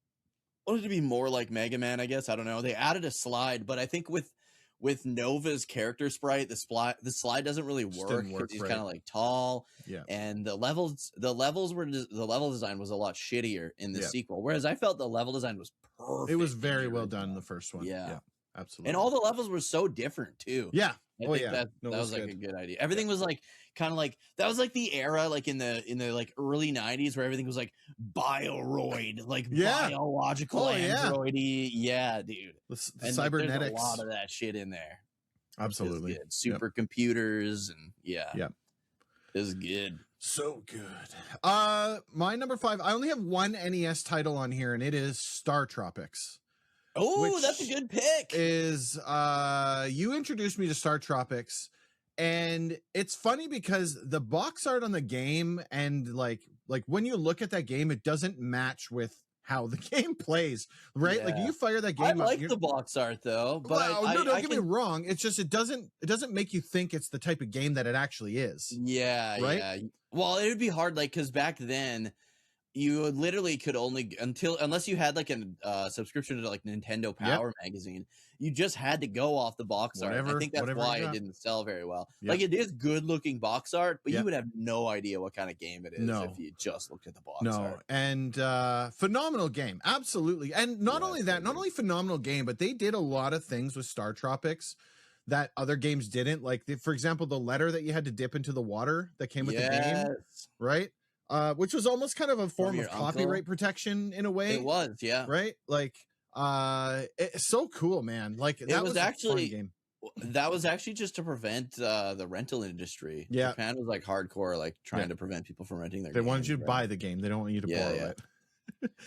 to be more like Mega Man, I guess. I don't know. They added a slide, but I think with Nova's character sprite, the slide doesn't really work. He's kind of like tall. Yeah. And the level design was a lot shittier in the sequel. Whereas I felt the level design was perfect. It was very well done in the first one. Yeah. Absolutely. And all the levels were so different too. Yeah. I think that was like a good idea. Everything was like kind of like, that was like the era like in the like early 90s where everything was like bioroid, like biological androidy. Yeah, dude. The cybernetics. There's a lot of that shit in there. Absolutely. Supercomputers and it was good. So good. My number 5, I only have one NES title on here, and it is Star Tropics. Oh, that's a good pick. Is you introduced me to Star Tropics, and it's funny because the box art on the game and like when you look at that game, it doesn't match with how the game plays, right? Like you fire that game. I like the box art though, but don't get me wrong. It's just it doesn't make you think it's the type of game that it actually is. Yeah, right. Yeah. Well, it would be hard, like because back then you literally could only unless you had like a subscription to like Nintendo Power magazine, you just had to go off the box art. I think that's why it didn't sell very well. Like it is good looking box art, but you would have no idea what kind of game it is if you just looked at the box art. And phenomenal game, absolutely. And not only that, not only phenomenal game, but they did a lot of things with Star Tropics that other games didn't. Like for example, the letter that you had to dip into the water that came with the game, right? Which was almost kind of a form of copyright protection in a way. It was, right. Like, it's so cool, man. Like that was actually a fun game. That was actually just to prevent the rental industry. Yeah, Japan was like hardcore, like trying to prevent people from renting their. They wanted you to buy the game. They don't want you to borrow it.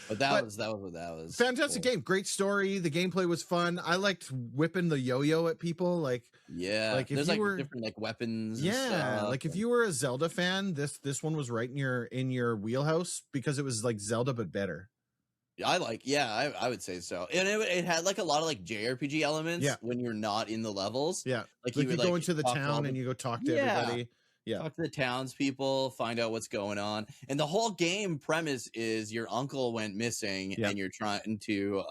But that was what that was. Fantastic game, great story. The gameplay was fun. I liked whipping the yo-yo at people. Like like if there's you were different like weapons. Like if you were a Zelda fan, this one was right in your wheelhouse because it was like Zelda but better. I would say so. And it had like a lot of like JRPG elements when you're not in the levels. Yeah, like you go into the town and you go talk to everybody. Yeah, talk to the townspeople, find out what's going on. And the whole game premise is your uncle went missing and you're trying to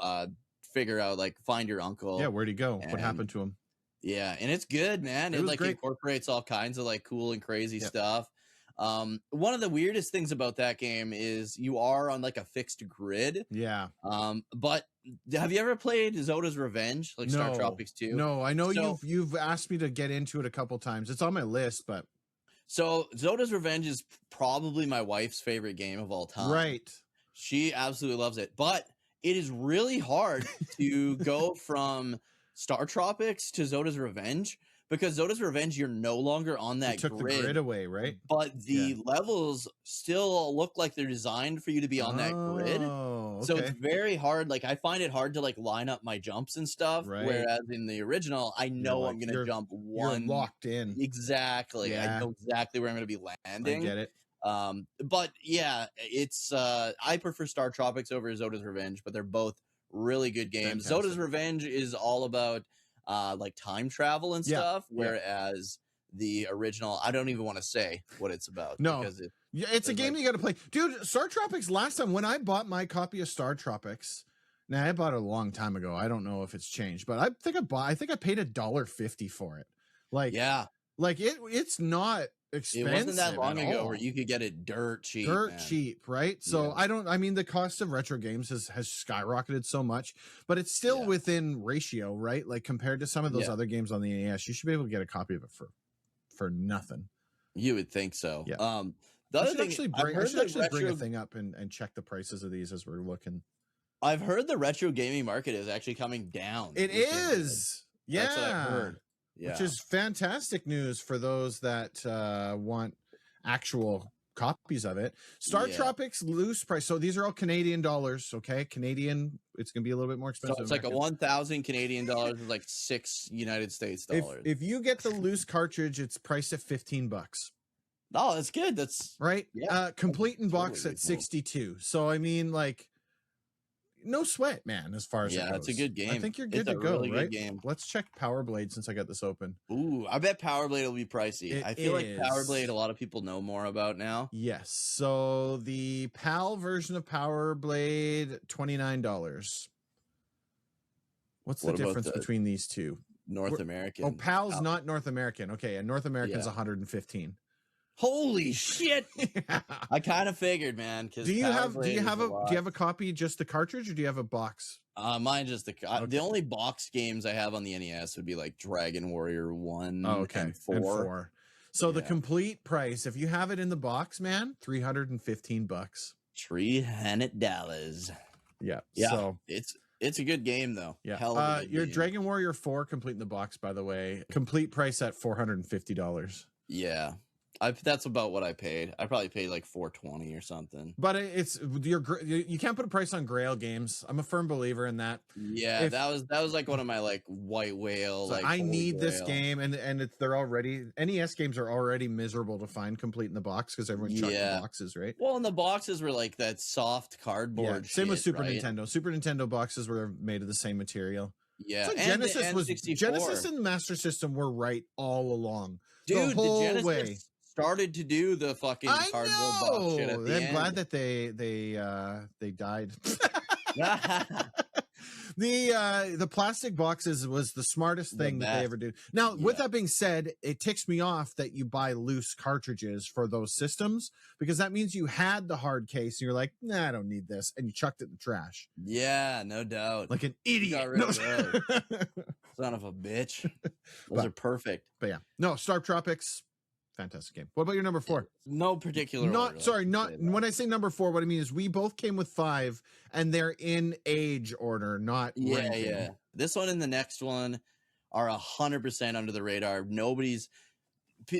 figure out, like, find your uncle. Yeah, where'd he go? What happened to him? Yeah, and it's good, man. It like incorporates all kinds of like cool and crazy stuff. One of the weirdest things about that game is you are on like a fixed grid. Yeah. But have you ever played Zoda's Revenge, like Star Tropics 2? No, I know you've asked me to get into it a couple times. It's on my list, but so Zoda's Revenge is probably my wife's favorite game of all time. Right. She absolutely loves it, but it is really hard to go from Star Tropics to Zoda's Revenge, because Zoda's Revenge, you're no longer on that grid. The grid away, right? But the levels still look like they're designed for you to be on that grid. Okay. So it's very hard. Like I find it hard to like line up my jumps and stuff. Right. Whereas in the original, I know I'm going to jump one. You're locked in. Exactly. Yeah. I know exactly where I'm going to be landing. I get it. But yeah, it's I prefer Star Tropics over Zoda's Revenge, but they're both really good games. Fantastic. Zoda's Revenge is all about like time travel and stuff, whereas the original, I don't even want to say what it's about. No, because it's a game you got to play, dude. Star Tropics. Last time when I bought my copy of Star Tropics, now I bought it a long time ago. I don't know if it's changed, but I think I paid $1.50 for it. Like like it's not expensive. It wasn't that long ago where you could get it dirt cheap. Cheap, right? So I mean the cost of retro games has skyrocketed so much, but it's still within ratio, right? Like compared to some of those other games on the NES, you should be able to get a copy of it for nothing. You would think so. Yeah. The other thing, I should actually bring a thing up and check the prices of these as we're looking. I've heard the retro gaming market is actually coming down. It is. Yeah. That's what I've heard. Yeah. Which is fantastic news for those that want actual copies of it. Star Tropics loose price. So these are all Canadian dollars, okay? Canadian, it's going to be a little bit more expensive. So it's like 1,000 Canadian dollars is like $6 United States dollars. If you get the loose cartridge, it's priced at $15. Oh, that's good. That's right. Yeah. Complete in box at $62. So I mean, like, no sweat, man, as far as it goes. It's a good game. I think you're good to go, right? Game. Let's check Power Blade since I got this open. Ooh, I bet Power Blade will be pricey. I feel like Power Blade a lot of people know more about now. Yes. So the PAL version of Power Blade, $29. What's the difference between these two? North American. Oh, PAL's not North American. Okay, and North American's 115. Holy shit! I kind of figured, man. Do you have a copy, just the cartridge, or do you have a box? Mine just the only box games I have on the NES would be like Dragon Warrior 1 and 4. So the complete price, if you have it in the box, man, $315. $300. Yeah. So it's a good game though. Yeah. Your Dragon Warrior 4 complete in the box, by the way, complete price at $450. Yeah. That's about what I paid. I probably paid like $4.20 or something. But it's you can't put a price on Grail games. I'm a firm believer in that. Yeah, If that was like one of my like white whale. so Like I holy need this grail. game, and they're already NES games are already miserable to find complete in the box because everyone chucked the boxes, right? Well, and the boxes were like that soft Yeah, cardboard. same with shit, Super right? Nintendo. Super Nintendo boxes were made of the same material. Yeah, So and the Genesis N64. and Master System were right all along, the Dude, the whole way. Genesis started to do the fucking I cardboard box shit at know. the I'm end. glad that they died. Yeah. The plastic boxes was the smartest thing that they ever did. Now, with that being said, it ticks me off that you buy loose cartridges for those systems, because that means you had the hard case and you're like, nah, I don't need this, and you chucked it in the trash. Yeah, no doubt. Like an idiot. Got rid of those. Son of a bitch. Those are perfect. But yeah. No, Star Tropics, fantastic game. What about your number 4? No particular order, when I say number 4, what I mean is we both came with 5 and they're in age order, not ranking. Yeah. This one and the next one are 100% under the radar.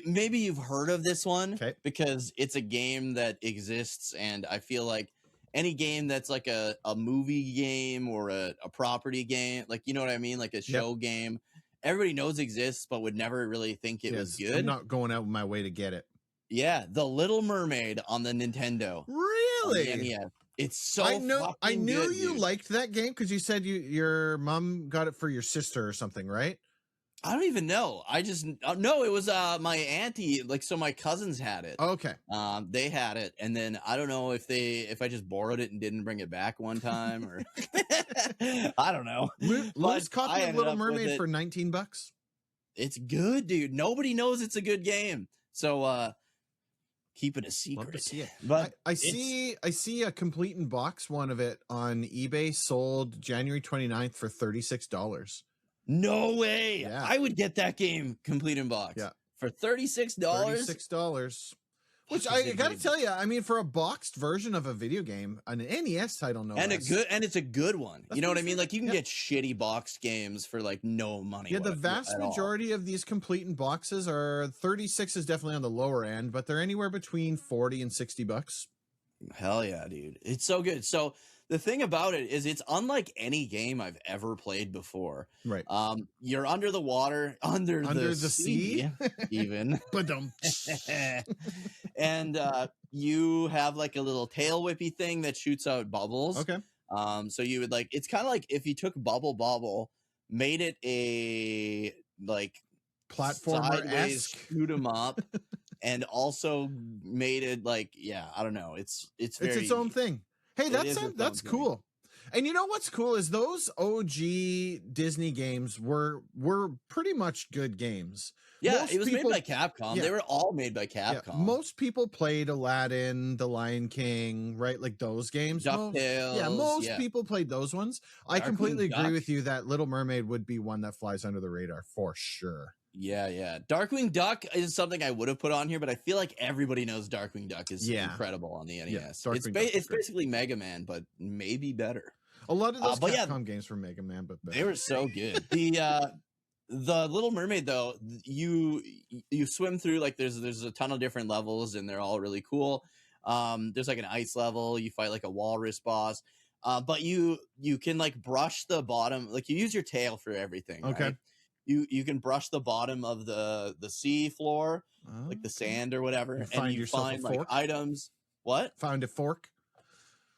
Maybe you've heard of this one because it's a game that exists, and I feel like any game that's like a movie game or a property game, like, you know what I mean? Like a show game, everybody knows exists, but would never really think it was good. I'm not going out of my way to get it. Yeah, The Little Mermaid on the Nintendo. Really? Yeah. It's so I knew good, you dude. liked that game because you said your mom got it for your sister or something, right? I don't even know. I just no, it was my auntie, like, so my cousins had it. Okay. They had it, and then I don't know if I just borrowed it and didn't bring it back one time, or I don't know. Loose copy of Little Mermaid for $19. It's good, dude. Nobody knows it's a good game. So keep it a secret. Love to see it. But I see a complete in box one of it on eBay, sold January 29th for $36. No way. Yeah. I would get that game complete in box. Yeah. For $36. $36. Which I gotta tell you, I mean, for a boxed version of a video game, an NES title, no and less. It's a good one. You know what I mean? Like, you can get shitty boxed games for like no money. Yeah, the vast majority of these complete in boxes are 36 is definitely on the lower end, but they're anywhere between 40 and $60. Hell yeah, dude. It's so good. So the thing about it is it's unlike any game I've ever played before. Right. You're under the water, under the sea even. And you have like a little tail whippy thing that shoots out bubbles. Okay. So you would like, it's kind of like if you took Bubble Bobble, made it a like platformer-esque shoot 'em up, and also made it like, yeah, I don't know. It's its own thing. Hey, that's cool. And you know what's cool is those OG Disney games were pretty much good games. Yeah, it was made by Capcom. Yeah. They were all made by Capcom. Yeah, most people played Aladdin, The Lion King, right? Like those games. DuckTales. Most people played those ones. I completely agree with you that Little Mermaid would be one that flies under the radar for sure. Yeah. Darkwing Duck is something I would have put on here, but I feel like everybody knows Darkwing Duck is incredible on the NES. Yeah, it's basically Mega Man, but maybe better. A lot of those Capcom games were Mega Man, but better. They were so good. The Little Mermaid, though, you swim through, like, there's a ton of different levels, and they're all really cool. There's like an ice level. You fight like a walrus boss. But you can like brush the bottom, like you use your tail for everything. Okay. Right? You can brush the bottom of the sea floor, like the sand or whatever, and you find like items. What? Found a fork.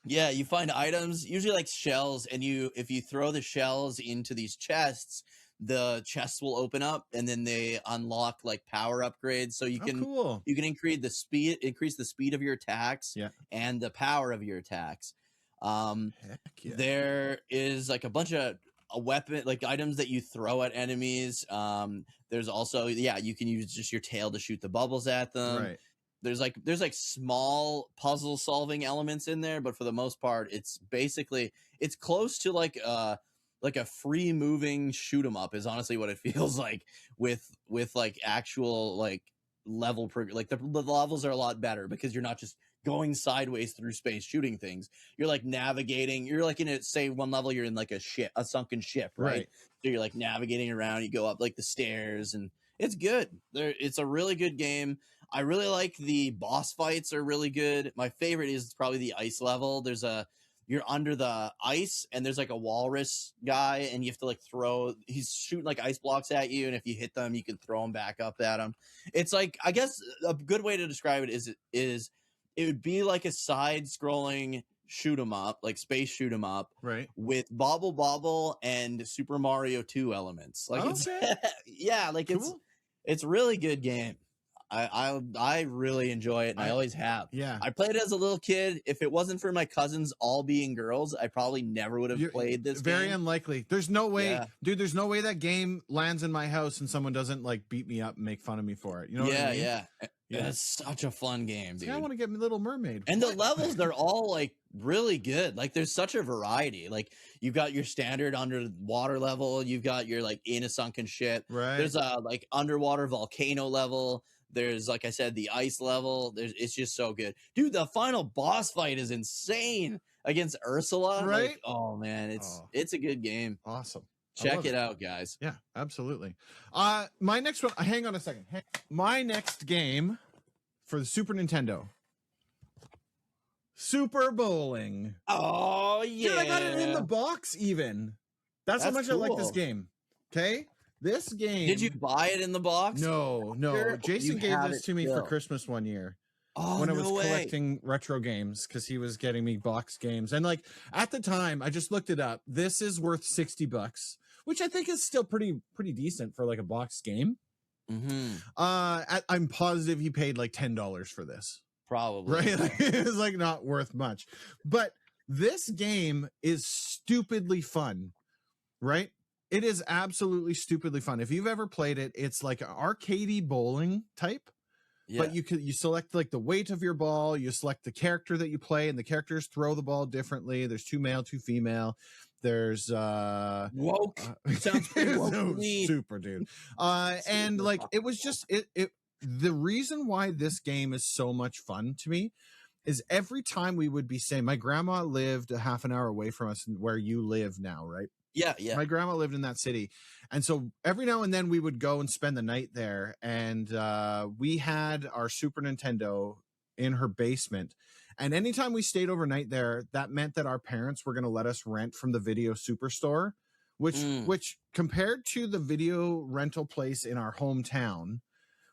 Yeah, you find items, usually like shells, and if you throw the shells into these chests, the chests will open up, and then they unlock like power upgrades. So you can increase the speed of your attacks, and the power of your attacks. Heck yeah. There is like a bunch of weapon, like items that you throw at enemies. There's also you can use just your tail to shoot the bubbles at them. Right. There's like small puzzle solving elements in there, but for the most part, it's close to like a free moving shoot 'em up is honestly what it feels like with like actual like level like the levels are a lot better because you're not just going sideways through space shooting things. You're like navigating. You're like in one level you're in like a sunken ship, right? So you're like navigating around. You go up like the stairs, and it's good. It's a really good game. I really like the boss fights are really good. My favorite is probably the ice level. You're under the ice and there's like a walrus guy and you have to like he's shooting like ice blocks at you, and if you hit them you can throw them back up at him. It's like, I guess a good way to describe it is it would be like a side scrolling shoot 'em up, like space shoot 'em up, right, with Bobble Bobble and Super Mario 2 elements. Like it's yeah, like cool. it's really good game. I really enjoy it, and I always have. Yeah, I played it as a little kid. If it wasn't for my cousins all being girls, I probably never would have played this very game. unlikely. There's no way, dude, there's no way that game lands in my house and someone doesn't like beat me up and make fun of me for it. You know what I mean? Yeah. It's such a fun game, dude. I want to get Little Mermaid. And the levels, they're all like really good. Like there's such a variety. Like you've got your standard underwater level, you've got your like in a sunken ship. Right. There's a like underwater volcano level. There's, like I said, the ice level. It's just so good, dude. The final boss fight is insane against Ursula. Right? Like, oh man, it's a good game. Awesome. Check it out, guys. Yeah, absolutely. My next one. Hang on a second. My next game for the Super Nintendo. Super Bowling. Oh yeah, dude, I got it in the box. Even that's how much cool. I like this game. Okay. This game. Did you buy it in the box? No. Jason gave this to me for Christmas one year. Oh, when I was collecting retro games, because he was getting me box games. And like at the time, I just looked it up. This is worth $60, which I think is still pretty decent for like a box game. Mm-hmm. I'm positive he paid like $10 for this. Probably. Right? Like, it's like not worth much. But this game is stupidly fun, right? It is absolutely stupidly fun. If you've ever played it, it's like an arcadey bowling type. Yeah. But you select like the weight of your ball, you select the character that you play, and the characters throw the ball differently. There's 2 male, 2 female. There's woke. Sounds pretty woke. Super, dude. And like it was just it the reason why this game is so much fun to me is every time we would be saying, my grandma lived a half an hour away from us where you live now, right? Yeah. My grandma lived in that city. And so every now and then we would go and spend the night there. And we had our Super Nintendo in her basement. And anytime we stayed overnight there, that meant that our parents were going to let us rent from the Video Superstore, which compared to the video rental place in our hometown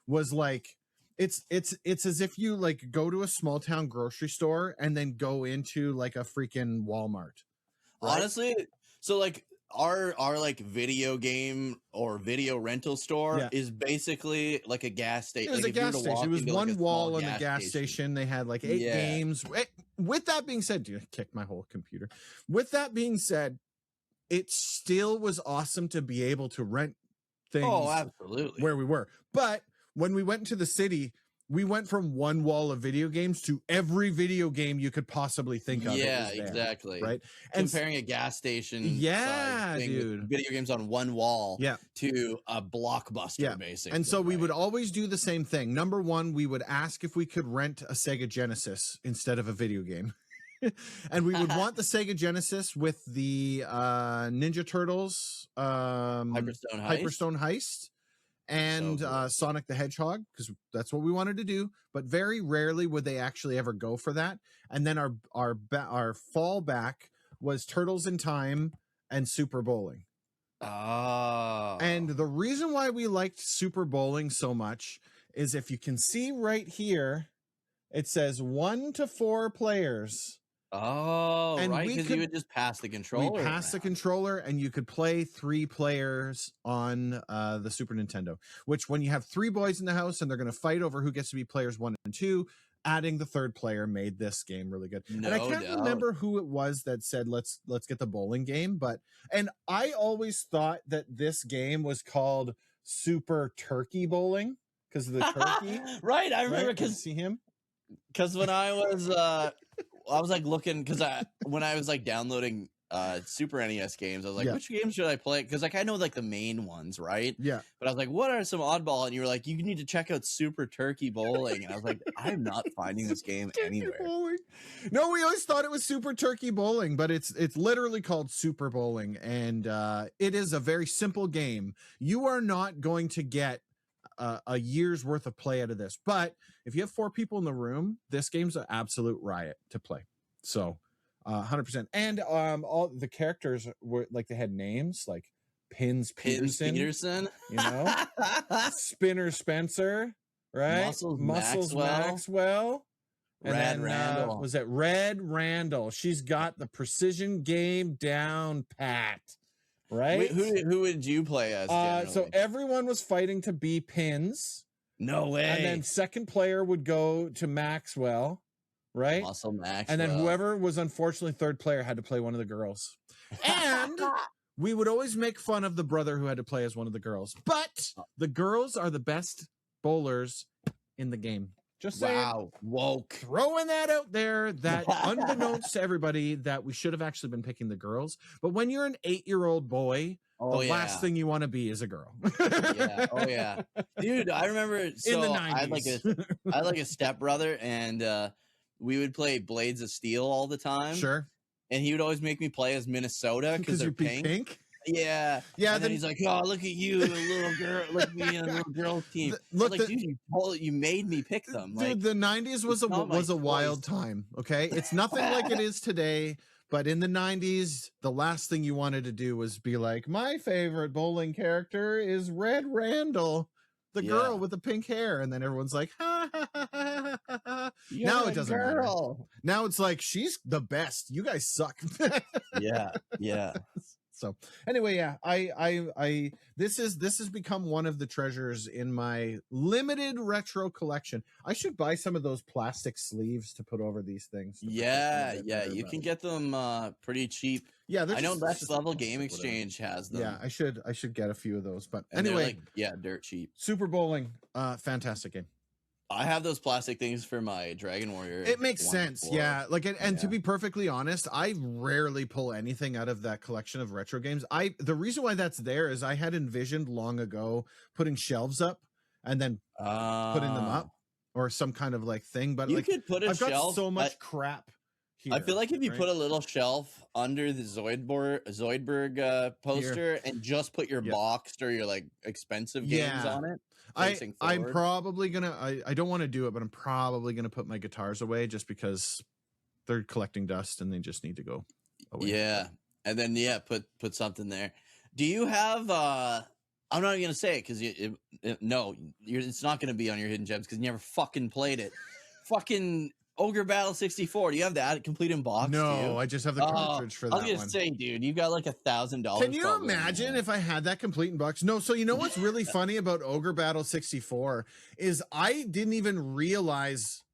was like, it's as if you like go to a small town grocery store and then go into like a freaking Walmart. Right? Honestly, so like our like video game or video rental store is basically like a gas station. It was like a gas station. It was one like wall in the gas station. They had like 8 games. With that being said, dude, I kicked my whole computer. With that being said, it still was awesome to be able to rent things. Oh, absolutely. Where we were. But when we went into the city, we went from one wall of video games to every video game you could possibly think of. Yeah, exactly. Right. And comparing a gas station, dude, with video games on one wall, to a blockbuster, basically. And so we would always do the same thing. Number one, we would ask if we could rent a Sega Genesis instead of a video game. And we would want the Sega Genesis with the Ninja Turtles, Hyperstone Heist. And Sonic the Hedgehog, because that's what we wanted to do, but very rarely would they actually ever go for that. And then our fallback was Turtles in Time and Super Bowling. Oh. And the reason why we liked Super Bowling so much is if you can see right here, it says 1 to 4 players. Oh, and right, because you would just pass the controller. We passed the controller, and you could play 3 players on the Super Nintendo, which when you have 3 boys in the house and they're going to fight over who gets to be players 1 and 2, adding the 3rd player made this game really good. No and I can't doubt. remember who it was that said, let's get the bowling game. And I always thought that this game was called Super Turkey Bowling because of the turkey. Right, I remember because see him. Because when I was like looking, because when I was like downloading Super NES games, I was like, which games should I play? Because like I know like the main ones, right? Yeah. But I was like, what are some oddball? And you were like, you need to check out Super Turkey Bowling. And I was like, I'm not finding this game anywhere. Bowling. No, we always thought it was Super Turkey Bowling, but it's literally called Super Bowling, and it is a very simple game. You are not going to get a year's worth of play out of this. But if you have 4 people in the room, this game's an absolute riot to play. So 100%. And all the characters were like, they had names like Pins Peterson, you know, Spinner Spencer, right? Muscles Maxwell. And Red then, Randall. was that Red Randall? She's got the precision game down pat, right? Who would you play as? So everyone was fighting to be Pins. No way. And then second player would go to Maxwell, right? Muscle Maxwell. And then whoever was unfortunately third player had to play one of the girls. And we would always make fun of the brother who had to play as one of the girls. But the girls are the best bowlers in the game. Just saying. Wow. Woke. Throwing that out there, that unbeknownst to everybody, that we should have actually been picking the girls. But when you're an 8-year-old boy, the last thing you want to be is a girl. Yeah. Oh yeah. Dude, I remember so in the 90s. I had like a stepbrother, and we would play Blades of Steel all the time. Sure. And he would always make me play as Minnesota because they're pink. Yeah. Yeah. And then he's like, "Oh, look at you, a little girl. Look at me and a little girl team." Dude, you made me pick them. Dude, like, the 90s was a wild time. Okay, it's nothing like it is today. But in the 90s, the last thing you wanted to do was be like, my favorite bowling character is Red Randall, the girl with the pink hair. And then everyone's like, ha, ha, ha, ha, ha, ha. Now it doesn't matter. Now it's like, she's the best. You guys suck. Yeah. So anyway, yeah, I this has become one of the treasures in my limited retro collection. I should buy some of those plastic sleeves to put over these things. Yeah, you can get them pretty cheap. Yeah, I know Next Level Game Exchange has them. Yeah, I should get a few of those. But and anyway, dirt cheap. Super Bowling, fantastic game. I have those plastic things for my Dragon Warrior. It makes sense. Yeah. Like, and to be perfectly honest, I rarely pull anything out of that collection of retro games. The reason why that's there is I had envisioned long ago putting shelves up and then putting them up or some kind of like thing. But you like, could put I've got so much crap here. I feel like if you put a little shelf under the Zoidberg poster and just put your boxed or your like expensive games on it. I'm probably gonna I don't want to do it, but I'm probably gonna put my guitars away just because they're collecting dust and they just need to go away. Yeah. And then put something there. Do you have I'm not even gonna say it because it's not gonna be on your hidden gems because you never fucking played it. Fucking Ogre Battle 64. Do you have that complete in box? No, I just have the cartridge for that one. I was gonna say, dude, you've got like $1,000. Can you imagine if I had that complete in box? No. So you know what's really funny about Ogre Battle 64 is I didn't even realize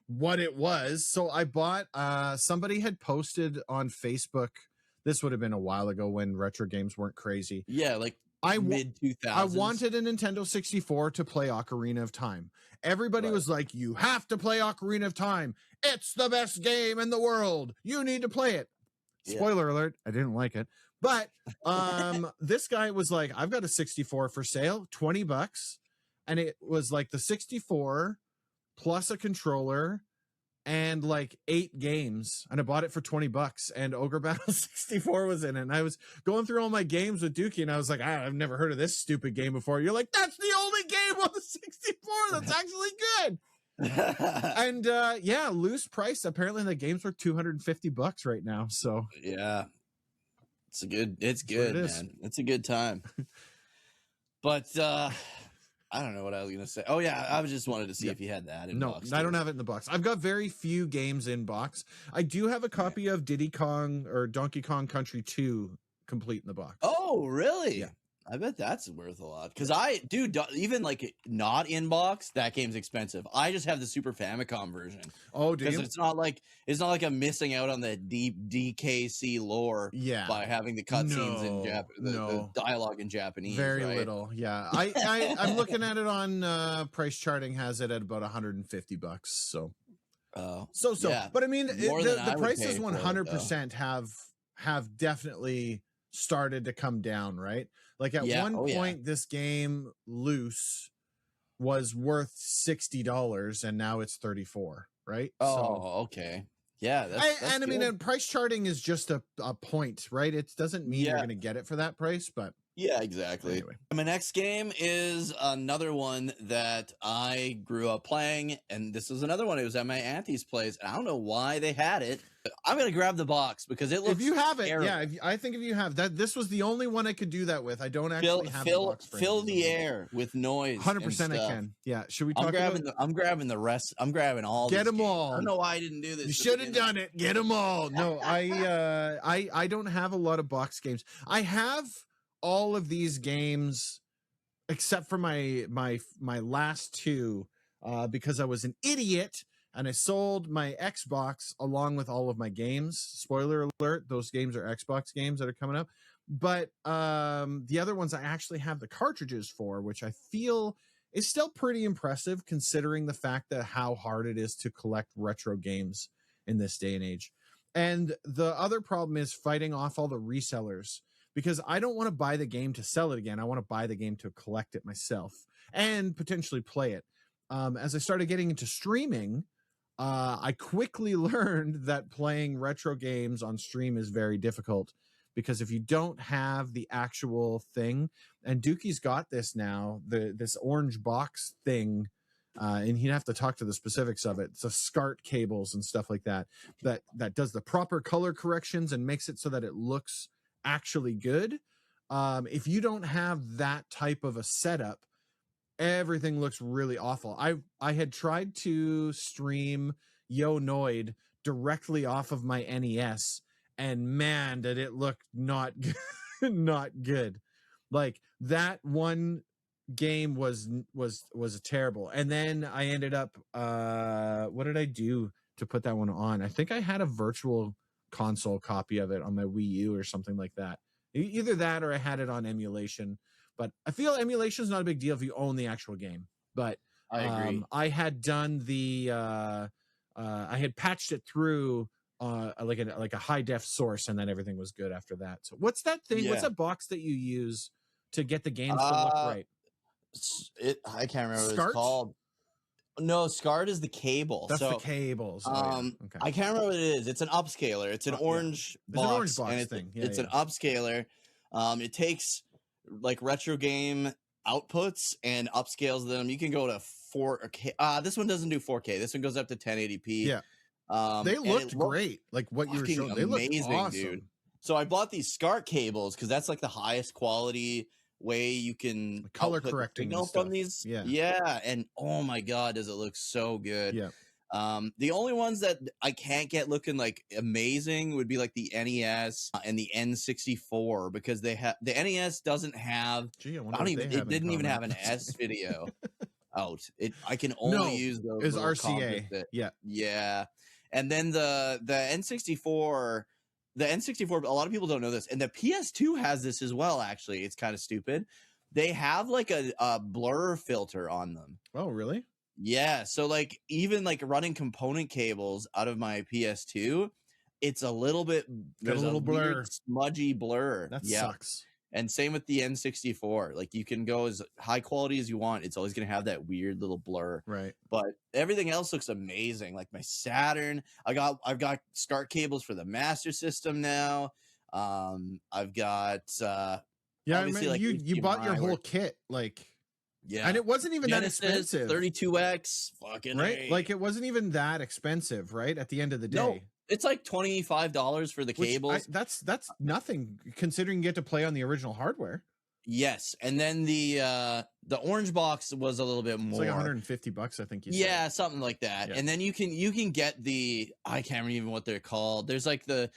what it was. So I bought. Somebody had posted on Facebook. This would have been a while ago when retro games weren't crazy. Yeah, like mid 2000s. I wanted a Nintendo 64 to play Ocarina of Time. Everybody was like, you have to play Ocarina of Time. It's the best game in the world. You need to play it. Spoiler alert, I didn't like it. But this guy was like, I've got a 64 for sale, $20. And it was like the 64 plus a controller and like 8 games, and I bought it for $20, and Ogre Battle 64 was in it. And I was going through all my games with Dukey, and I was like, I've never heard of this stupid game before. You're like, that's the only game on the 64 that's actually good. And loose price. Apparently the game's worth $250 right now. So yeah, it's good, man. It's a good time. But I don't know what I was gonna say. Oh yeah, I just wanted to see if you had that in box. No, I don't have it in the box. I've got very few games in box. I do have a copy of Diddy Kong or Donkey Kong Country 2 complete in the box. Oh, really? Yeah. I bet that's worth a lot. Because even like not in box, that game's expensive. I just have the Super Famicom version. Oh, do you? Because it's not like I'm missing out on the deep DKC lore by having the cutscenes in the dialogue in Japanese. Very little. Yeah. I'm looking at it on Price Charting has it at about $150. So. Yeah. But I mean, the prices 100% have definitely started to come down, right? Like at one point, this game loose was worth $60, and now it's $34, right? Okay. Yeah, I mean, and price charting is just a point, right? It doesn't mean you're going to get it for that price, but Yeah, exactly. Anyway. My next game is another one that I grew up playing, and this is another one. It was at my auntie's place, and I don't know why they had it. I'm gonna grab the box because it looks. If you have it, terrible. yeah. I think if you have that, this was the only one I could do that with. I don't actually have the box for fill the air with noise. 100% I can. Yeah. Should we talk I'm grabbing the rest. I'm grabbing all. Get them games. all. I don't know why I didn't do this. You should have done it. Get them all. No, I don't have a lot of box games. I have all of these games except for my last two because I was an idiot and I sold my Xbox along with all of my games. Spoiler alert, those games are Xbox games that are coming up. But the other ones I actually have the cartridges for, which I feel is still pretty impressive considering the fact that how hard it is to collect retro games in this day and age. And the other problem is fighting off all the resellers, because I don't want to buy the game to sell it again. I want to buy the game to collect it myself and potentially play it. As I started getting into streaming, I quickly learned that playing retro games on stream is very difficult, because if you don't have the actual thing, and Dukey's got this now, this orange box thing, and he'd have to talk to the specifics of it. It's a SCART cables and stuff like that does the proper color corrections and makes it so that it looks actually good. If you don't have that type of a setup, everything looks really awful. I had tried to stream Yo Noid directly off of my NES, and man, did it look not not good. Like that one game was terrible. And then I ended up what did I do to put that one on? I think I had a virtual console copy of it on my Wii U or something like that. Either that or I had it on emulation. But I feel emulation is not a big deal if you own the actual game. But I agree. I had done the I had patched it through like a high def source, and then everything was good after that. So what's that thing? Yeah. What's that box that you use to get the games to look right? I can't remember what SCART? it's called. No, SCART is the cable. That's so, the cables. Okay. I can't remember what it is. It's an upscaler. It's an orange box. It's an orange box and thing. It's an upscaler. It takes like retro game outputs and upscales them. You can go to 4K. This one doesn't do 4K. This one goes up to 1080p. Yeah. They looked great. Like what you were showing. They looked amazing, awesome. Dude. So I bought these SCART cables because that's like the highest quality way you can color correcting from these. Yeah. And oh my God, does it look so good. Yeah. The only ones that I can't get looking like amazing would be like the NES and the N64, because they have the NES doesn't have. It didn't even have an S video out. I can only use those. Is RCA. Yeah. And then the N64. The N64, a lot of people don't know this, and the PS2 has this as well, actually. It's kind of stupid. They have like a blur filter on them. Oh, really? Yeah. So like even like running component cables out of my PS2, it's a little bit, there's a little blur, weird, smudgy blur. That sucks. And same with the N64. Like you can go as high quality as you want. It's always going to have that weird little blur. Right. But everything else looks amazing. Like my Saturn, I've got SCART cables for the Master System now. I've got I mean, like you bought your whole kit, like, yeah, and it wasn't even Genesis, that expensive. 32X, fucking right. Like it wasn't even that expensive, right? At the end of the day. No. It's like $25 for the cables. That's nothing considering you get to play on the original hardware. Yes, and then the orange box was a little bit more. It's like $150, I think you said. Yeah, something like that. Yeah. And then you can get the, I can't remember even what they're called. There's like the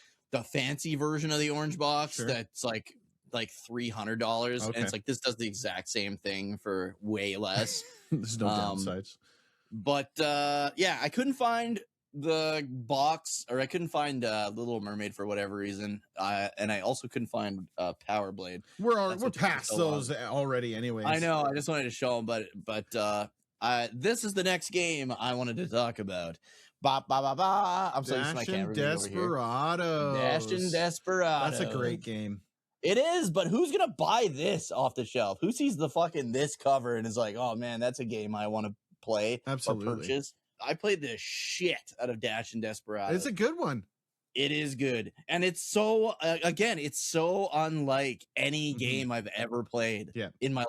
fancy version of the orange box that's like $300, and it's like this does the exact same thing for way less. There's no downsides. But yeah, I couldn't find the box, or I couldn't find Little Mermaid for whatever reason, and I also couldn't find Power Blade. We're past those already, anyways. I know. I just wanted to show them, but this is the next game I wanted to talk about. I'm so used to my camera. Desperados. Dashin Desperados. That's a great game. It is, but who's gonna buy this off the shelf? Who sees the fucking this cover and is like, oh man, that's a game I want to play or purchase? I played the shit out of Dashin Desperados. It's a good one. It is good, and it's so again, it's so unlike any game I've ever played. Yeah. In my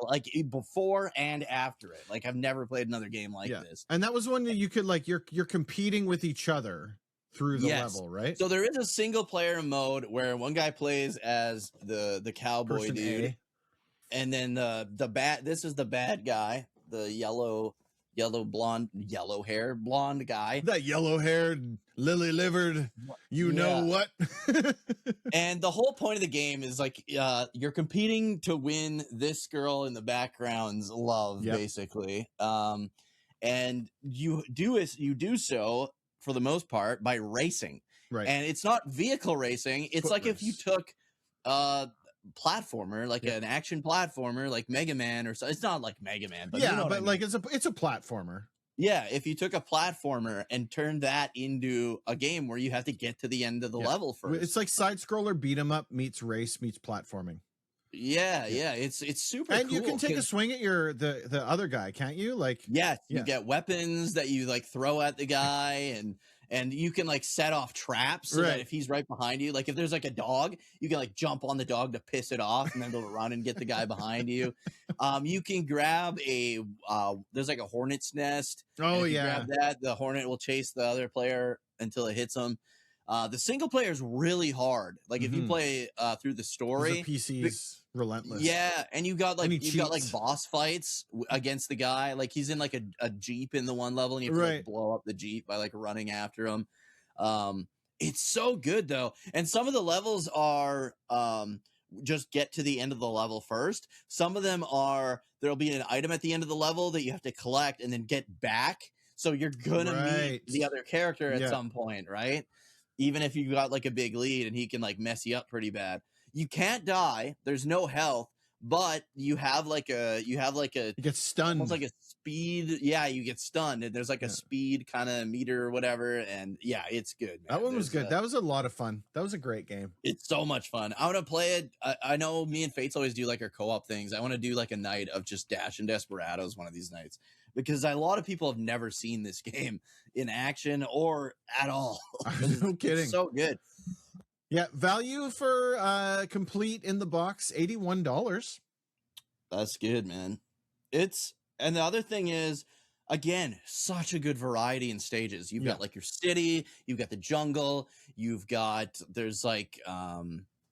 before and after it, like I've never played another game like this. And that was one that you could like you're competing with each other through the Yes. level, right? So there is a single player mode where one guy plays as the cowboy Person dude, A. and then this is the bad guy, the yellow hair blonde guy. That yellow-haired, lily-livered, you know what? And the whole point of the game is like you're competing to win this girl in the background's love, basically. And you do so for the most part by racing. Right. And it's not vehicle racing. It's like if you took platformer, like an action platformer, like Mega Man or so. It's not like Mega Man, but you know what I mean. like it's a platformer. Yeah, if you took a platformer and turned that into a game where you have to get to the end of the level first. It's like side scroller beat 'em up meets race meets platforming. Yeah, it's super and cool. You can take a swing at the other guy, can't you? Like you get weapons that you like throw at the guy, and you can like set off traps so that if he's right behind you, like if there's like a dog, you can like jump on the dog to piss it off, and then they'll run and get the guy behind you. You can grab there's like a hornet's nest. Oh yeah, grab that. The hornet will chase the other player until it hits them. The single player is really hard. Like if you play through the story, the PC's relentless. Yeah, and you got like boss fights against the guy. Like he's in like a Jeep in the one level, and you have to like blow up the Jeep by like running after him. It's so good though, and some of the levels are just get to the end of the level first. Some of them are there'll be an item at the end of the level that you have to collect and then get back. So you're gonna meet the other character at some point, right? Even if you got like a big lead and he can like mess you up pretty bad. You can't die. There's no health, but you have like a you get stunned. Almost like a speed. Yeah, you get stunned, and there's like a speed kind of meter or whatever. And yeah, it's good. Man. That one was good. That was a lot of fun. That was a great game. It's so much fun. I want to play it. I know me and Fates always do like our co-op things. I want to do like a night of just Dashin Desperados one of these nights, because a lot of people have never seen this game in action or at all. No kidding. It's so good. Yeah, value for complete in the box, $81. That's good, man. And the other thing is, again, such a good variety in stages. You've got like your city, you've got the jungle, there's like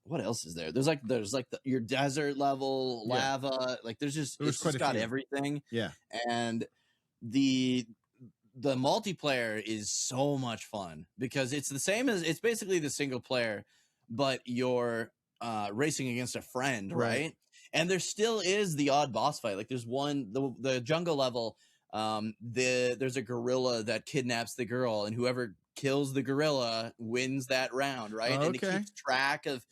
what else is there? There's like your desert level, lava, like it's just got everything. Yeah. And the multiplayer is so much fun because it's basically the single player, but you're racing against a friend, right? And there still is the odd boss fight. Like there's the jungle level, there's a gorilla that kidnaps the girl, and whoever kills the gorilla wins that round, right? And it keeps track of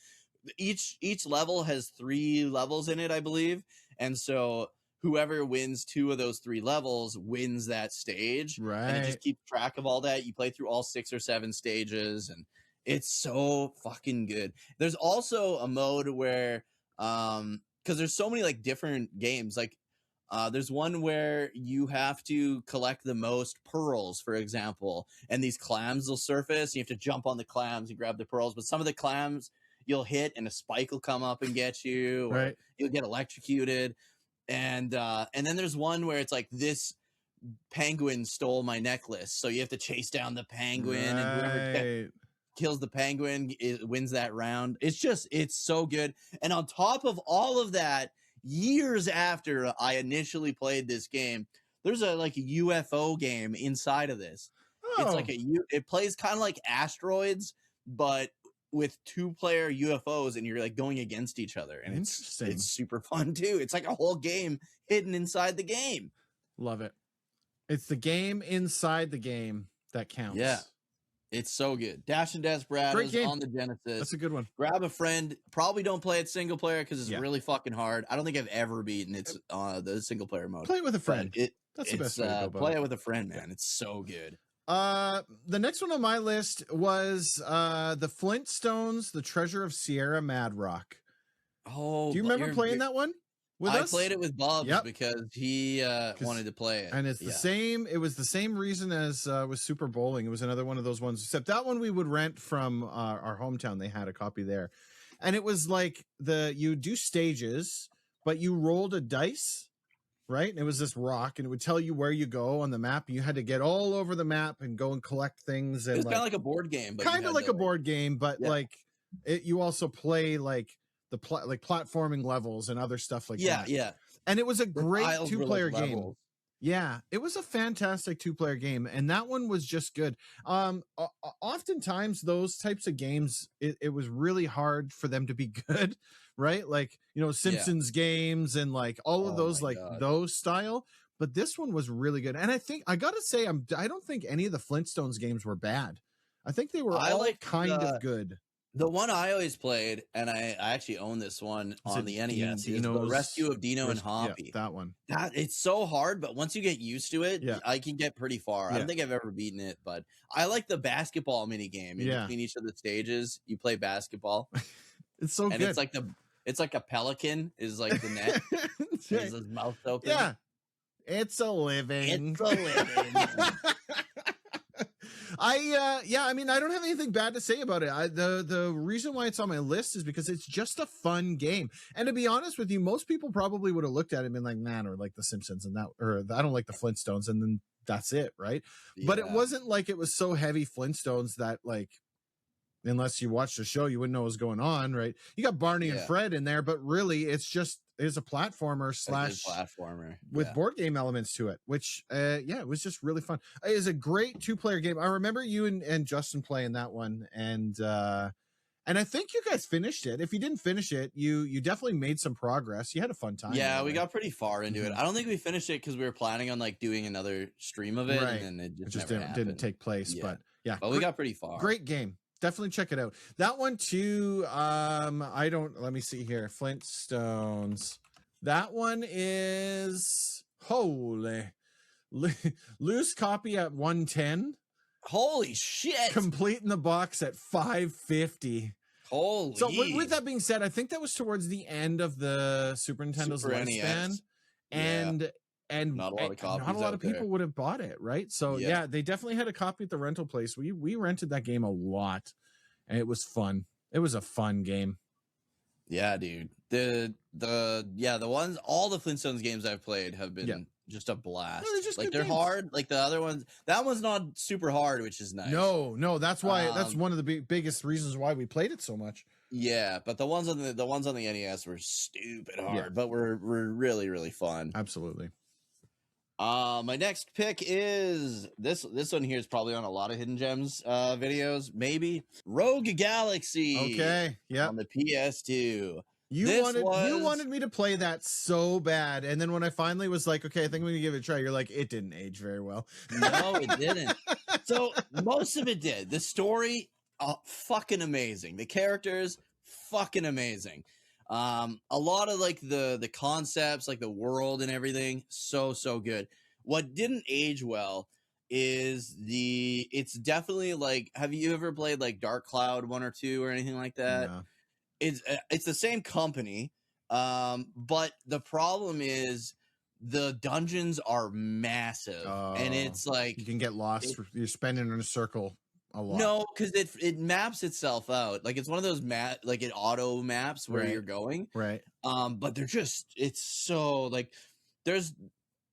each level has 3 levels in it, I believe. And so whoever wins 2 of those 3 levels wins that stage. Right. And it just keeps track of all that. You play through all 6 or 7 stages, and it's so fucking good. There's also a mode where, because there's so many like different games, like there's one where you have to collect the most pearls, for example, and these clams will surface. You have to jump on the clams and grab the pearls, but some of the clams you'll hit and a spike will come up and get you, or you'll get electrocuted. And then there's one where it's like, this penguin stole my necklace, so you have to chase down the penguin, and whoever kills the penguin wins that round. It's so good. And on top of all of that, years after I initially played this game, there's a UFO game inside of this. It's like it plays kind of like Asteroids, but with 2-player UFOs, and you're like going against each other, and it's super fun too. It's like a whole game hidden inside the game. Love it. It's the game inside the game that counts. Yeah, it's so good. Dashin Desperados on the Genesis. That's a good one. Grab a friend. Probably don't play it single player because it's really fucking hard. I don't think I've ever beaten the single player mode. Play it with a friend. That's the best way to go about play it with a friend, man. It's so good. The next one on my list was the Flintstones, The Treasure of Sierra Mad Rock. Oh, do you remember playing that one? with I us. played it with Bubs Yep. because he wanted to play it. And it's the same. It was the same reason as with Super Bowling. It was another one of those ones, except that one we would rent from our hometown. They had a copy there. And it was like you do stages, but you rolled a dice, right? And it was this rock, and it would tell you where you go on the map. And you had to get all over the map and go and collect things. And it was kind of like a board game, but kind of like a board game, but like you also play like like platforming levels and other stuff like that. Yeah. And it was a great 2-player game. Levels. Yeah, it was a fantastic 2-player game, and that one was just good. Oftentimes those types of games, it was really hard for them to be good, right? Like, Simpsons games and like all of those, like those style. But this one was really good, and I think I gotta say, I don't think any of the Flintstones games were bad. I think they were all kind of good. The one I always played, and I actually own this one on the NES, is the Rescue of Dino and Hoppy. Yeah, that one. It's so hard, but once you get used to it, I can get pretty far. I don't think I've ever beaten it, but I like the basketball mini game. In between each of the stages, you play basketball. It's so good. It's like a pelican is like the net. Has his mouth open. Yeah. It's a living. I mean, I don't have anything bad to say about it. The reason why it's on my list is because it's just a fun game. And to be honest with you, most people probably would have looked at it and been like, man, or like the Simpsons and that, or I don't like the Flintstones, and then that's it, right? Yeah. But it wasn't like it was so heavy Flintstones that like, unless you watched the show, you wouldn't know what was going on, right? You got Barney and Fred in there, but really it's a platformer with board game elements to it, which it was just really fun. It is a great 2-player game. I remember you and Justin playing that one, and I think you guys finished it. If you didn't finish it, you definitely made some progress. You had a fun time. Yeah, we got pretty far into it. I don't think we finished it because we were planning on like doing another stream of it, and then it just didn't take place. But we got pretty far. Great game. Definitely check it out. That one too. Let me see here. Flintstones. That one is loose copy at 110. Holy shit. Complete in the box at 550. Holy. So with that being said, I think that was towards the end of the Super Nintendo's lifespan. And not a lot of people would have bought it, right? So they definitely had a copy at the rental place. We rented that game a lot, and it was fun. It was a fun game. Yeah, dude. The ones, all the Flintstones games I've played have been just a blast. No, they're hard. Like the other ones, that one's not super hard, which is nice. No, that's why that's one of the biggest reasons why we played it so much. Yeah, but the ones on the NES were stupid hard, but were really, really fun. Absolutely. My next pick is this one here is probably on a lot of Hidden Gems videos, maybe Rogue Galaxy. Okay, yeah, on the PS2. You wanted me to play that so bad, and then when I finally was like, okay, I think I'm gonna give it a try, you're like, it didn't age very well. No, it didn't. So most of it did. The story, fucking amazing. The characters, fucking amazing. A lot of like the concepts, like the world and everything, so good. What didn't age well is it's definitely like, have you ever played like Dark Cloud 1 or 2 or anything like that? No. It's the same company, but the problem is the dungeons are massive, and it's like you can get lost. You're spinning in a circle a lot. No, because it maps itself out. Like it's one of those like it auto maps where you're going. Right. But it's so like there's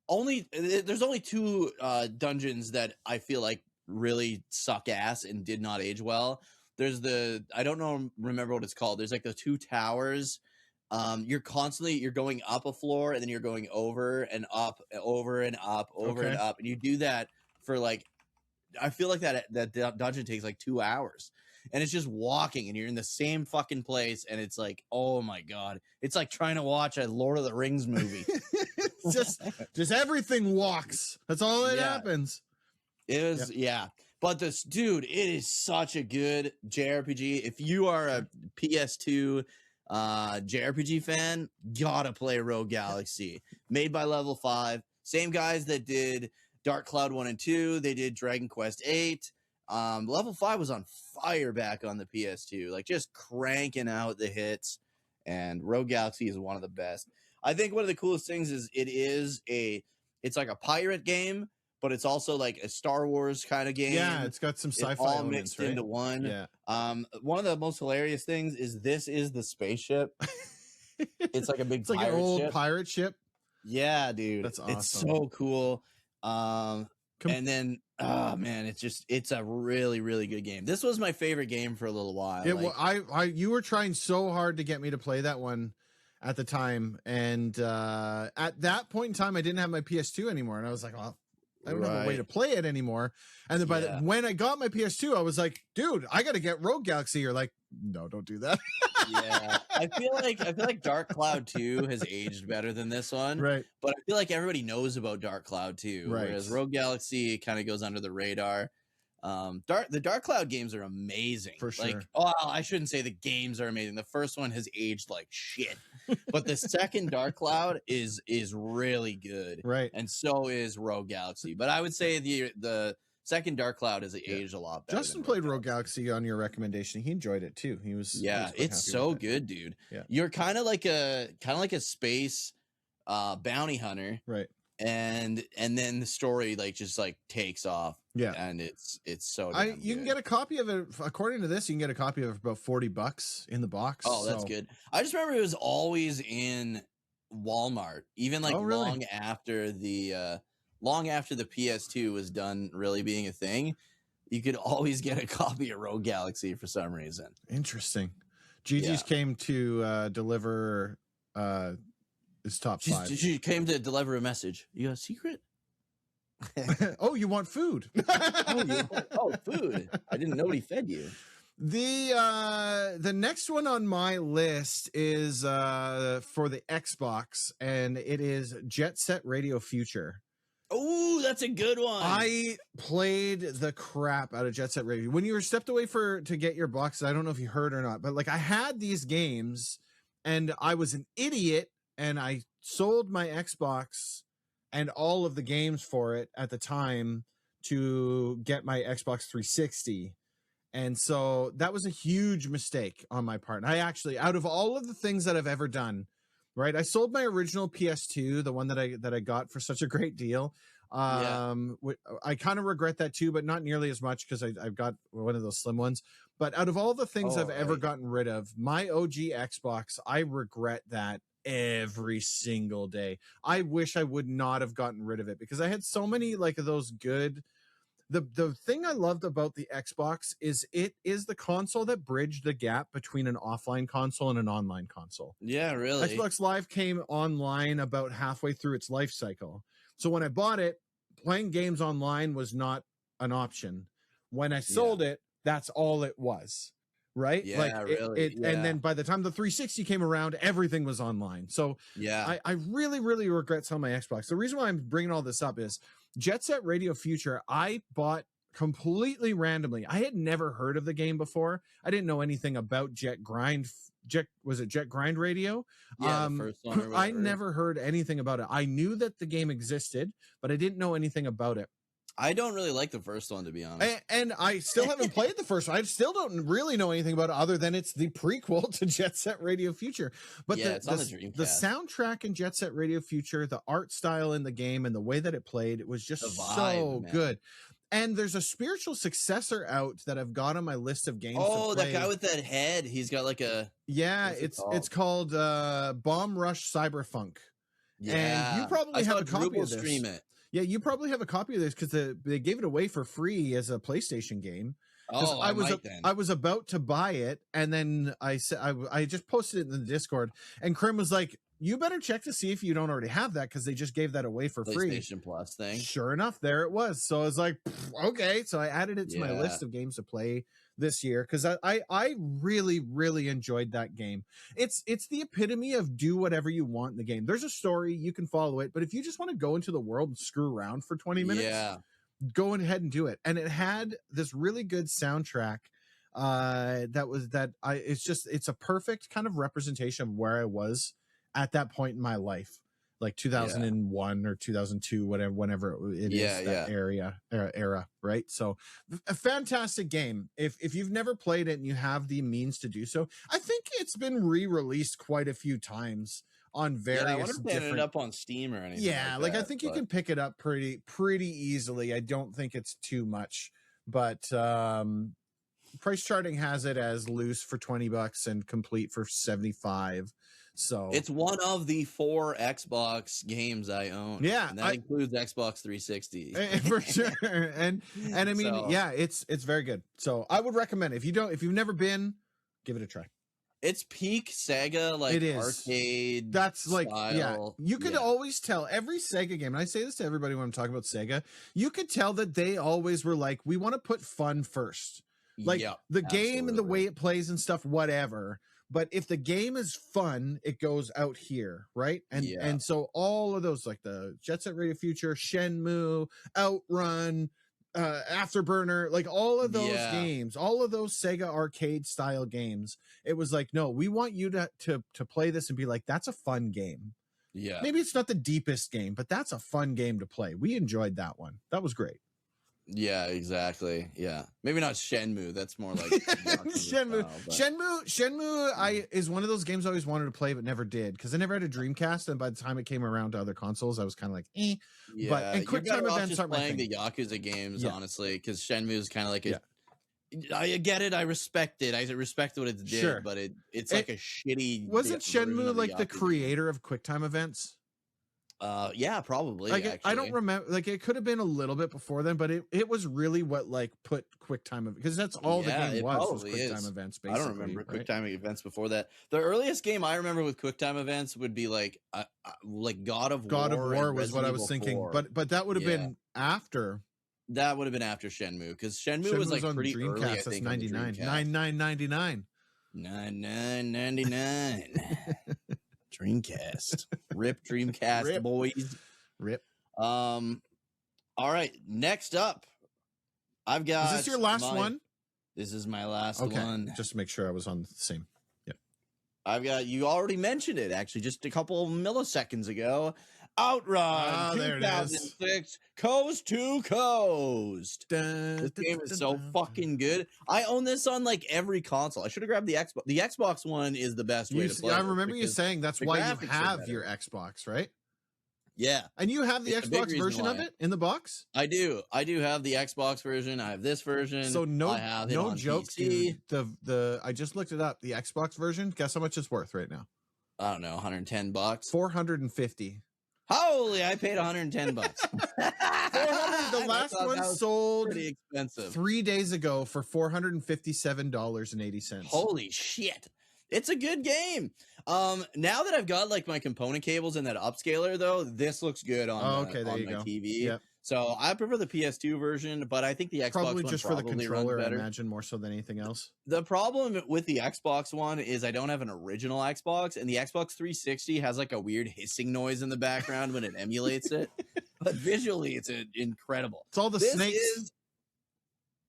only 2 dungeons that I feel like really suck ass and did not age well. There's I don't remember what it's called. There's like the 2 towers. You're going up a floor, and then you're going over and up, over and up, and up, and you do that for like, I feel like that dungeon takes like 2 hours, and it's just walking, and you're in the same fucking place, and it's like, oh my god, it's like trying to watch a Lord of the Rings movie. just everything walks. That's all that happens. It is, But this dude, it is such a good JRPG. If you are a PS2 JRPG fan, gotta play Rogue Galaxy. Made by Level 5, same guys that did Dark Cloud 1 and 2. They did Dragon Quest 8. Level 5 was on fire back on the PS2, like just cranking out the hits. And Rogue Galaxy is one of the best. I think one of the coolest things is it's like a pirate game, but it's also like a Star Wars kind of game. Yeah, it's got some It's sci-fi all elements, mixed right? into one. Yeah. One of the most hilarious things is this is the spaceship. It's like a big It's like an old pirate ship. Yeah, dude. That's awesome. It's so cool. And then oh man, it's a really, really good game. This was my favorite game for a little while. You were trying so hard to get me to play that one at the time, and at that point in time I didn't have my PS2 anymore, and I was like, well, I don't have a way to play it anymore. And then when I got my PS2, I was like, dude, I got to get Rogue Galaxy. You're like, no, don't do that. Yeah, I feel like Dark Cloud 2 has aged better than this one, right? But I feel like everybody knows about Dark Cloud 2, right? Whereas Rogue Galaxy kind of goes under the radar. The Dark Cloud games are amazing, for sure. Like, I shouldn't say the games are amazing. The first one has aged like shit, but the second Dark Cloud is really good, right? And so is Rogue Galaxy. But I would say the second Dark Cloud has aged a lot better. Justin played Rogue Galaxy on your recommendation. He enjoyed it too. He was it's so good, dude. Yeah, you're kind of like a space bounty hunter, right? And then the story just takes off. Yeah, and it's so you can get a copy of it. According to this, you can get a copy of it for about $40 in the box. Oh, that's good. I just remember it was always in Walmart, even long after the PS2 was done really being a thing. You could always get a copy of Rogue Galaxy for some reason. Interesting. Gigi's came to deliver his top 5. She came to deliver a message. You got a secret? Oh, you want food? Food. I didn't know he fed you. The next one on my list is for the Xbox, and it is Jet Set Radio Future. Oh, that's a good one. I played the crap out of Jet Set Radio. When you were stepped away to get your box, I don't know if you heard or not, but I had these games, and I was an idiot, and I sold my Xbox and all of the games for it at the time to get my Xbox 360. And so that was a huge mistake on my part. And I actually, out of all of the things that I've ever done, right, I sold my original PS2, the one that I got for such a great deal. I kind of regret that too, but not nearly as much because I've got one of those slim ones. But out of all the things I've ever gotten rid of, my OG Xbox, I regret that every single day. I wish I would not have gotten rid of it because I had so many of those good. The thing I loved about the Xbox is it is the console that bridged the gap between an offline console and an online console. Yeah, really. Xbox Live came online about halfway through its life cycle. So when I bought it, playing games online was not an option. When I sold it, that's all it was. Right? Yeah, really. And then by the time the 360 came around, everything was online. So I really, really regret selling my Xbox. The reason why I'm bringing all this up is Jet Set Radio Future, I bought completely randomly. I had never heard of the game before. I didn't know anything about Jet Grind Radio? Yeah, the first one or whatever. I never heard anything about it. I knew that the game existed, but I didn't know anything about it. I don't really like the first one, to be honest. And I still haven't played the first one. I still don't really know anything about it other than it's the prequel to Jet Set Radio Future. But it's on the Dreamcast. The soundtrack in Jet Set Radio Future, the art style in the game, and the way that it played, it was just so good. And there's a spiritual successor out that I've got on my list of games. Oh, that guy with that head. He's got like a... Yeah, it's called Bomb Rush Cyberfunk. Yeah. And you probably have a copy of this. Stream it. Yeah, you probably have a copy of this because they gave it away for free as a PlayStation game. Oh, I was about to buy it, and then I said I just posted it in the Discord, and Krim was like, "You better check to see if you don't already have that because they just gave that away for free." PlayStation Plus thing. Sure enough, there it was. So I was like, "Okay." So I added it to my list of games to play this year because I really, really enjoyed that game. It's the epitome of do whatever you want in the game. There's a story, you can follow it, but if you just want to go into the world and screw around for 20 minutes, go ahead and do it. And it had this really good soundtrack it's a perfect kind of representation of where I was at that point in my life. Like 2001 or 2002, whenever it is that era, right? So a fantastic game. If you've never played it and you have the means to do so, I think it's been re-released quite a few times on various I wonder if they ended different. up on Steam or anything. Yeah, like I that, think you but- can pick it up pretty easily. I don't think it's too much, but price charting has it as loose for $20 and complete for 75. So It's one of the 4 Xbox games I own. Yeah, and that includes Xbox 360 for sure. And I mean, So- yeah, it's very good. So I would recommend it. If you've never been, give it a try. It's peak Sega, like It is. arcade. That's like, style. you could always tell every Sega game, and I say this to everybody when I'm talking about Sega, you could tell that they always were like, we want to put fun first. Like Yep, the game and the absolutely. way it plays and stuff, whatever. But if the game is fun, it goes out here, right? And so all of those, like the Jet Set Radio Future, Shenmue, Outrun, Afterburner, like all of those games, all of those Sega arcade style games, it was like, no, we want you to play this and be like, that's a fun game. Yeah. Maybe it's not the deepest game, but that's a fun game to play. We enjoyed that one. That was great. Yeah, exactly. Yeah. Maybe not Shenmue. That's more like Shenmue. Shenmue is one of those games I always wanted to play but never did because I never had a Dreamcast, and by the time it came around to other consoles, I was kind of like, eh. Yeah, But and quick time events aren't my playing thing. the Yakuza games, Yeah. honestly, because Shenmue is kind of like a. I get it. I respect it. I respect what it did, Sure. but it's like a shitty. Wasn't version Shenmue of like the Yakuza game. creator of QuickTime events? Yeah, probably. Like I don't actually. remember. Like it could have been a little bit before then, but it was really what like put QuickTime because that's all the Yeah, game it was probably QuickTime is. events. I Basically, don't remember right? QuickTime events before that. The earliest game I remember with QuickTime events would be like God of War. God of War and was what I Resident was Evil thinking, 4. but that would have been after. That would have been after Shenmue because Shenmue was like on pretty Dreamcast. early. I That's think, on the 99, Dreamcast. 99.99. 99.99. Dreamcast. Rip Dreamcast, Rip. boys. Rip. All right. Next up, I've got. Is this your last one? This is my last Okay, one. just to make sure I was on the same. Yep. I've got. You already mentioned it actually just a couple milliseconds ago. Outrun There it is. 2006 Coast to Coast. This game is so fucking good. I own this on like every console. I should have grabbed the Xbox. The Xbox one is the best way to play. I it remember you because saying that's the why graphics you are have better. your Xbox, right? Yeah, And you have the It's a big Xbox reason version of why. it in the box. I do. I do have the Xbox version. I have this version. So I have it no on joke, PC. dude. The I just looked it up. The Xbox version. Guess how much it's worth right now? I don't know, $110. $450. Holy, I paid $110. The I last thought one that was sold pretty expensive. 3 days ago for $457.80. Holy shit. It's a good game. Now that I've got like my component cables and that upscaler though, this looks good on, Okay, there on you my go. TV. Yep. So I prefer the PS2 version, but I think the Xbox Probably one just for the probably controller, runs I better. imagine, more so than anything else. The problem with the Xbox One is I don't have an original Xbox, and the Xbox 360 has like a weird hissing noise in the background when it emulates it. But visually, it's incredible. It's all the This snakes. is-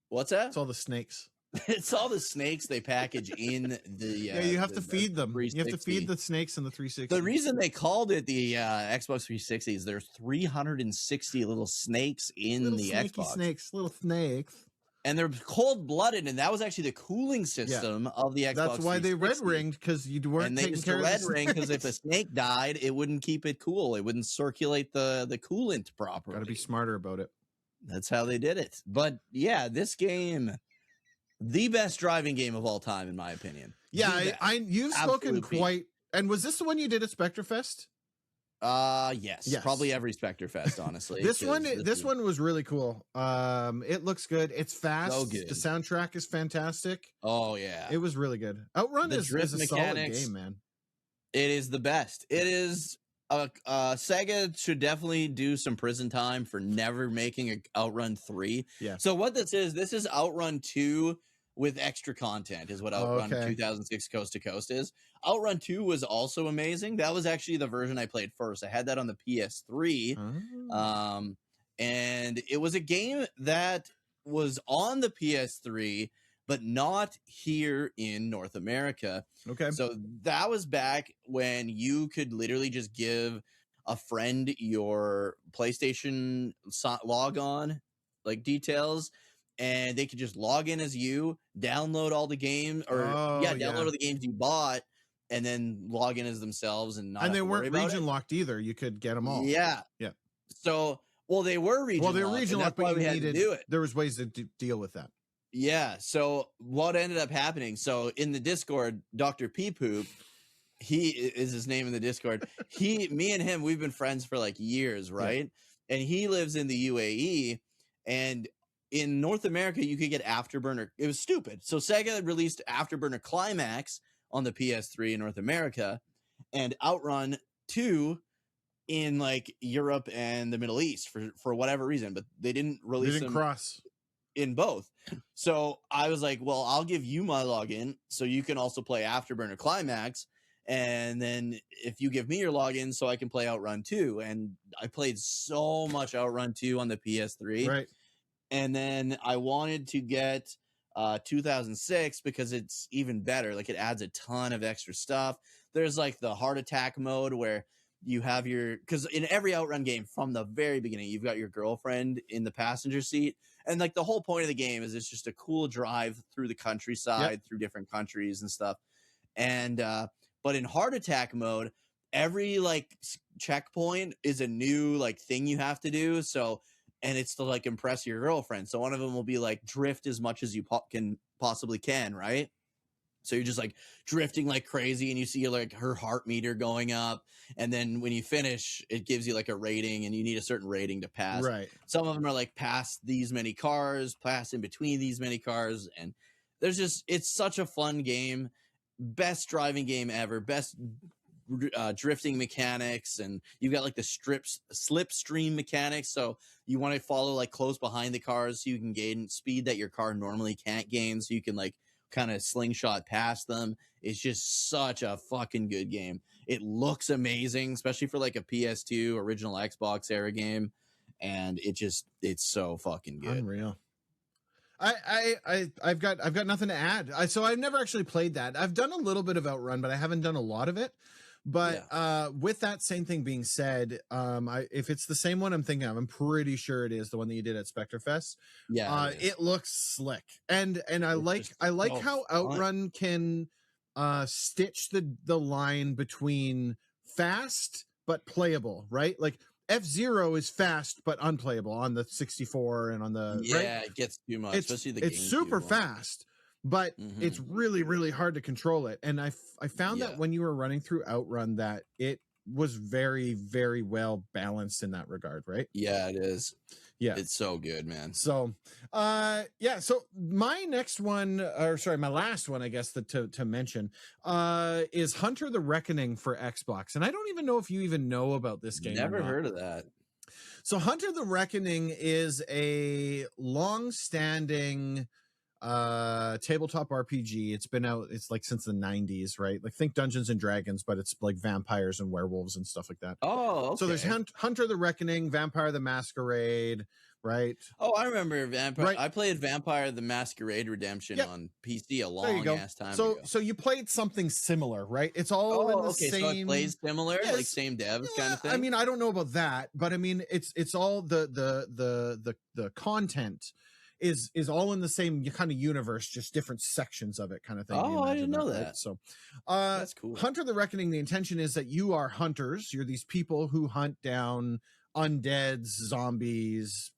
What's that? It's all the snakes. It's all the snakes they package in the. Yeah, you have to feed them. You have to 360. feed the snakes in the 360. The reason they called it the Xbox 360 is there's 360 little snakes in little the snaky Xbox, little snakes. and they're cold-blooded, and that was actually the cooling system of the Xbox. That's why they red 360. ringed, because you weren't And they taking used care to of red the ring because if a snakes. snake died, it wouldn't keep it cool. It wouldn't circulate the coolant properly. Got to be smarter about it. That's how they did it. But yeah, this game, the best driving game of all time, in my opinion. Yeah, The best. you've spoken Absolute beat. quite. And was this the one you did at Spectrefest? Yes, Yes. probably every Spectre Fest, honestly. This 'cause one, this this is- one was really cool. It looks good. It's fast. So good. The soundtrack is fantastic. Oh yeah, It was really good. Outrun The is drift a mechanics. solid game, man. it is the best. It is. Sega should definitely do some prison time for never making a Outrun 3. Yeah. So what this is Outrun 2 with extra content is what Outrun Okay. 2006 Coast to Coast is. Outrun 2 was also amazing. That was actually the version I played first. I had that on the PS3. Oh. And it was a game that was on the PS3, but not here in North America. Okay. So that was back when you could literally just give a friend your PlayStation log on like details, and they could just log in as you, download all the games, or Oh, download all the games you bought, and then log in as themselves and not And have they to worry weren't about region it. locked either. You could get them all. Yeah. Yeah. So, well, they were region Well, they were locked, region and locked, that's but why you we had to needed. do it. There was ways to deal with that. Yeah. So what ended up happening? So in the Discord, Dr. Pee Poop, he is his name in the Discord. Me and him, we've been friends for like years, right? Yeah. And he lives in the UAE, and in North America, you could get Afterburner. It was stupid. So Sega released Afterburner Climax on the PS3 in North America, and Outrun 2 in like Europe and the Middle East for whatever reason, but they didn't release them cross in both. So I was like, well, I'll give you my login so you can also play Afterburner Climax. And then if you give me your login so I can play Outrun 2. And I played so much Outrun 2 on the PS3. Right. And then I wanted to get 2006 because it's even better. Like, it adds a ton of extra stuff. There's like the heart attack mode where you have because in every Outrun game from the very beginning, you've got your girlfriend in the passenger seat. And like the whole point of the game is it's just a cool drive through the countryside, through different countries and stuff. And, but in heart attack mode, every like checkpoint is a new like thing you have to do. So, and it's to like impress your girlfriend. So one of them will be like drift as much as you can possibly can, right? So you're just like drifting like crazy, and you see like her heart meter going up. And then when you finish, it gives you like a rating, and you need a certain rating to pass. Right. Some of them are like pass these many cars, pass in between these many cars. And it's such a fun game. Best driving game ever. Best drifting mechanics. And you've got like the slipstream mechanics. So you want to follow like close behind the cars so you can gain speed that your car normally can't gain. So you can like kind of slingshot past them. It's just such a fucking good game. It looks amazing, especially for like a PS2 original Xbox era game, and it's so fucking good. Unreal. I've got nothing to add. So I've never actually played that. I've done a little bit of Outrun, but I haven't done a lot of it. But with that same thing being said, if it's the same one I'm thinking of, I'm pretty sure it is the one that you did at Spectrefest. Yeah, it looks slick, and I like how Outrun can stitch the line between fast but playable, right? Like F-Zero is fast but unplayable on the 64 and on the right? It gets too much, especially the it's super one. fast. But it's really, really hard to control it. And I found that when you were running through Outrun that it was very, very well balanced in that regard, right? Yeah, it is. Yeah. It's so good, man. So, so my next one, my last one, I guess, to mention is Hunter the Reckoning for Xbox. And I don't even know if you even know about this game. Never heard of that. So Hunter the Reckoning is a long-standing tabletop RPG. It's been out, it's like since the 90s, right? Like think Dungeons and Dragons, but it's like vampires and werewolves and stuff like that. Oh, okay. So there's Hunter the Reckoning, Vampire the Masquerade, right? Oh, I remember Vampire. Right. I played Vampire the Masquerade Redemption on PC a long ass time ago. So you played something similar, right? It's all in the same. So it plays similar, like same devs kind of thing. I mean, I don't know about that, but I mean, it's all the content is all in the same kind of universe, just different sections of it, kind of thing. Oh, I didn't know that. Right? So, that's cool. Hunter the Reckoning. The intention is that you are hunters. You're these people who hunt down undeads, zombies,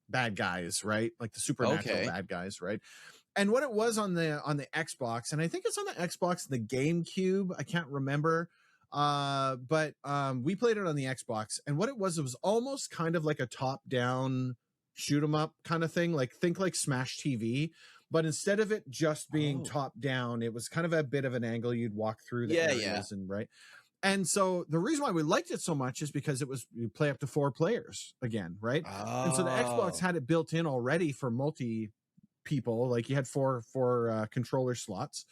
bad guys, right? Like the supernatural bad guys, right? And what it was on the Xbox, and I think it's on the Xbox, the GameCube. I can't remember. But we played it on the Xbox, and what it was almost kind of like a top-down shoot 'em up kind of thing, like think like Smash TV, but instead of it just being top down, it was kind of a bit of an angle. You'd walk through the areas and right. And so the reason why we liked it so much is because you play up to 4 players again, right? And so the Xbox had it built in already for multi people, like you had four controller slots.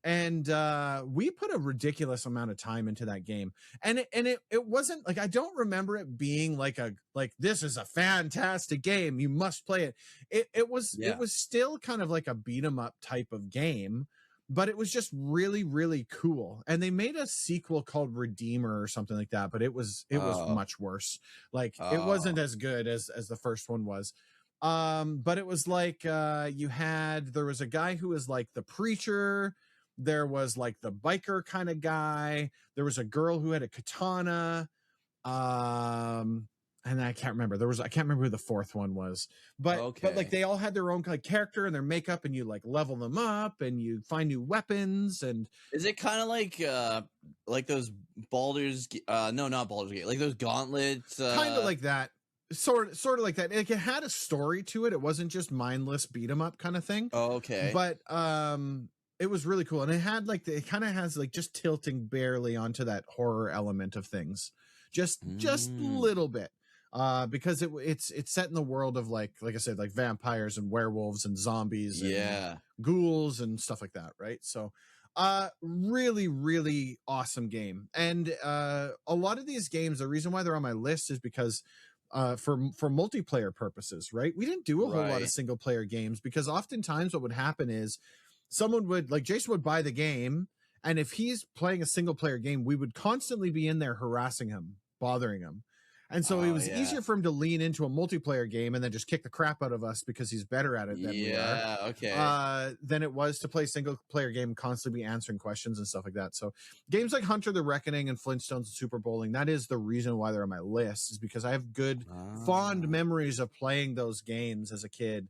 And we put a ridiculous amount of time into that game, and it wasn't like, I don't remember it being like this is a fantastic game, you must play it. It was still kind of like a beat 'em up type of game, but it was just really, really cool. And they made a sequel called Redeemer or something like that, but it was much worse. Like it wasn't as good as the first one was. But it was like there was a guy who was like the preacher. There was like the biker kind of guy. There was a girl who had a katana. And I can't remember. I can't remember who the fourth one was. But like they all had their own like character and their makeup, and you like level them up and you find new weapons. And is it kind of like those Baldur's no, not Baldur's Gate, like those gauntlets, kind of like that. Sort of like that. Like it had a story to it. It wasn't just mindless beat 'em up kind of thing. Oh, okay. But it was really cool, and it had like it kind of has like just tilting barely onto that horror element of things, just a little bit, because it's set in the world of like I said, like vampires and werewolves and zombies, and ghouls and stuff like that, right? So, really, really awesome game, and a lot of these games, the reason why they're on my list is because for multiplayer purposes, right? We didn't do a whole lot of single player games because oftentimes what would happen is someone would like Jason would buy the game, and if he's playing a single player game, we would constantly be in there harassing him, bothering him. And so it was easier for him to lean into a multiplayer game and then just kick the crap out of us because he's better at it than we are. Than it was to play a single player game and constantly be answering questions and stuff like that. So games like Hunter the Reckoning and Flintstones and Super Bowling, that is the reason why they're on my list, is because I have good, fond memories of playing those games as a kid.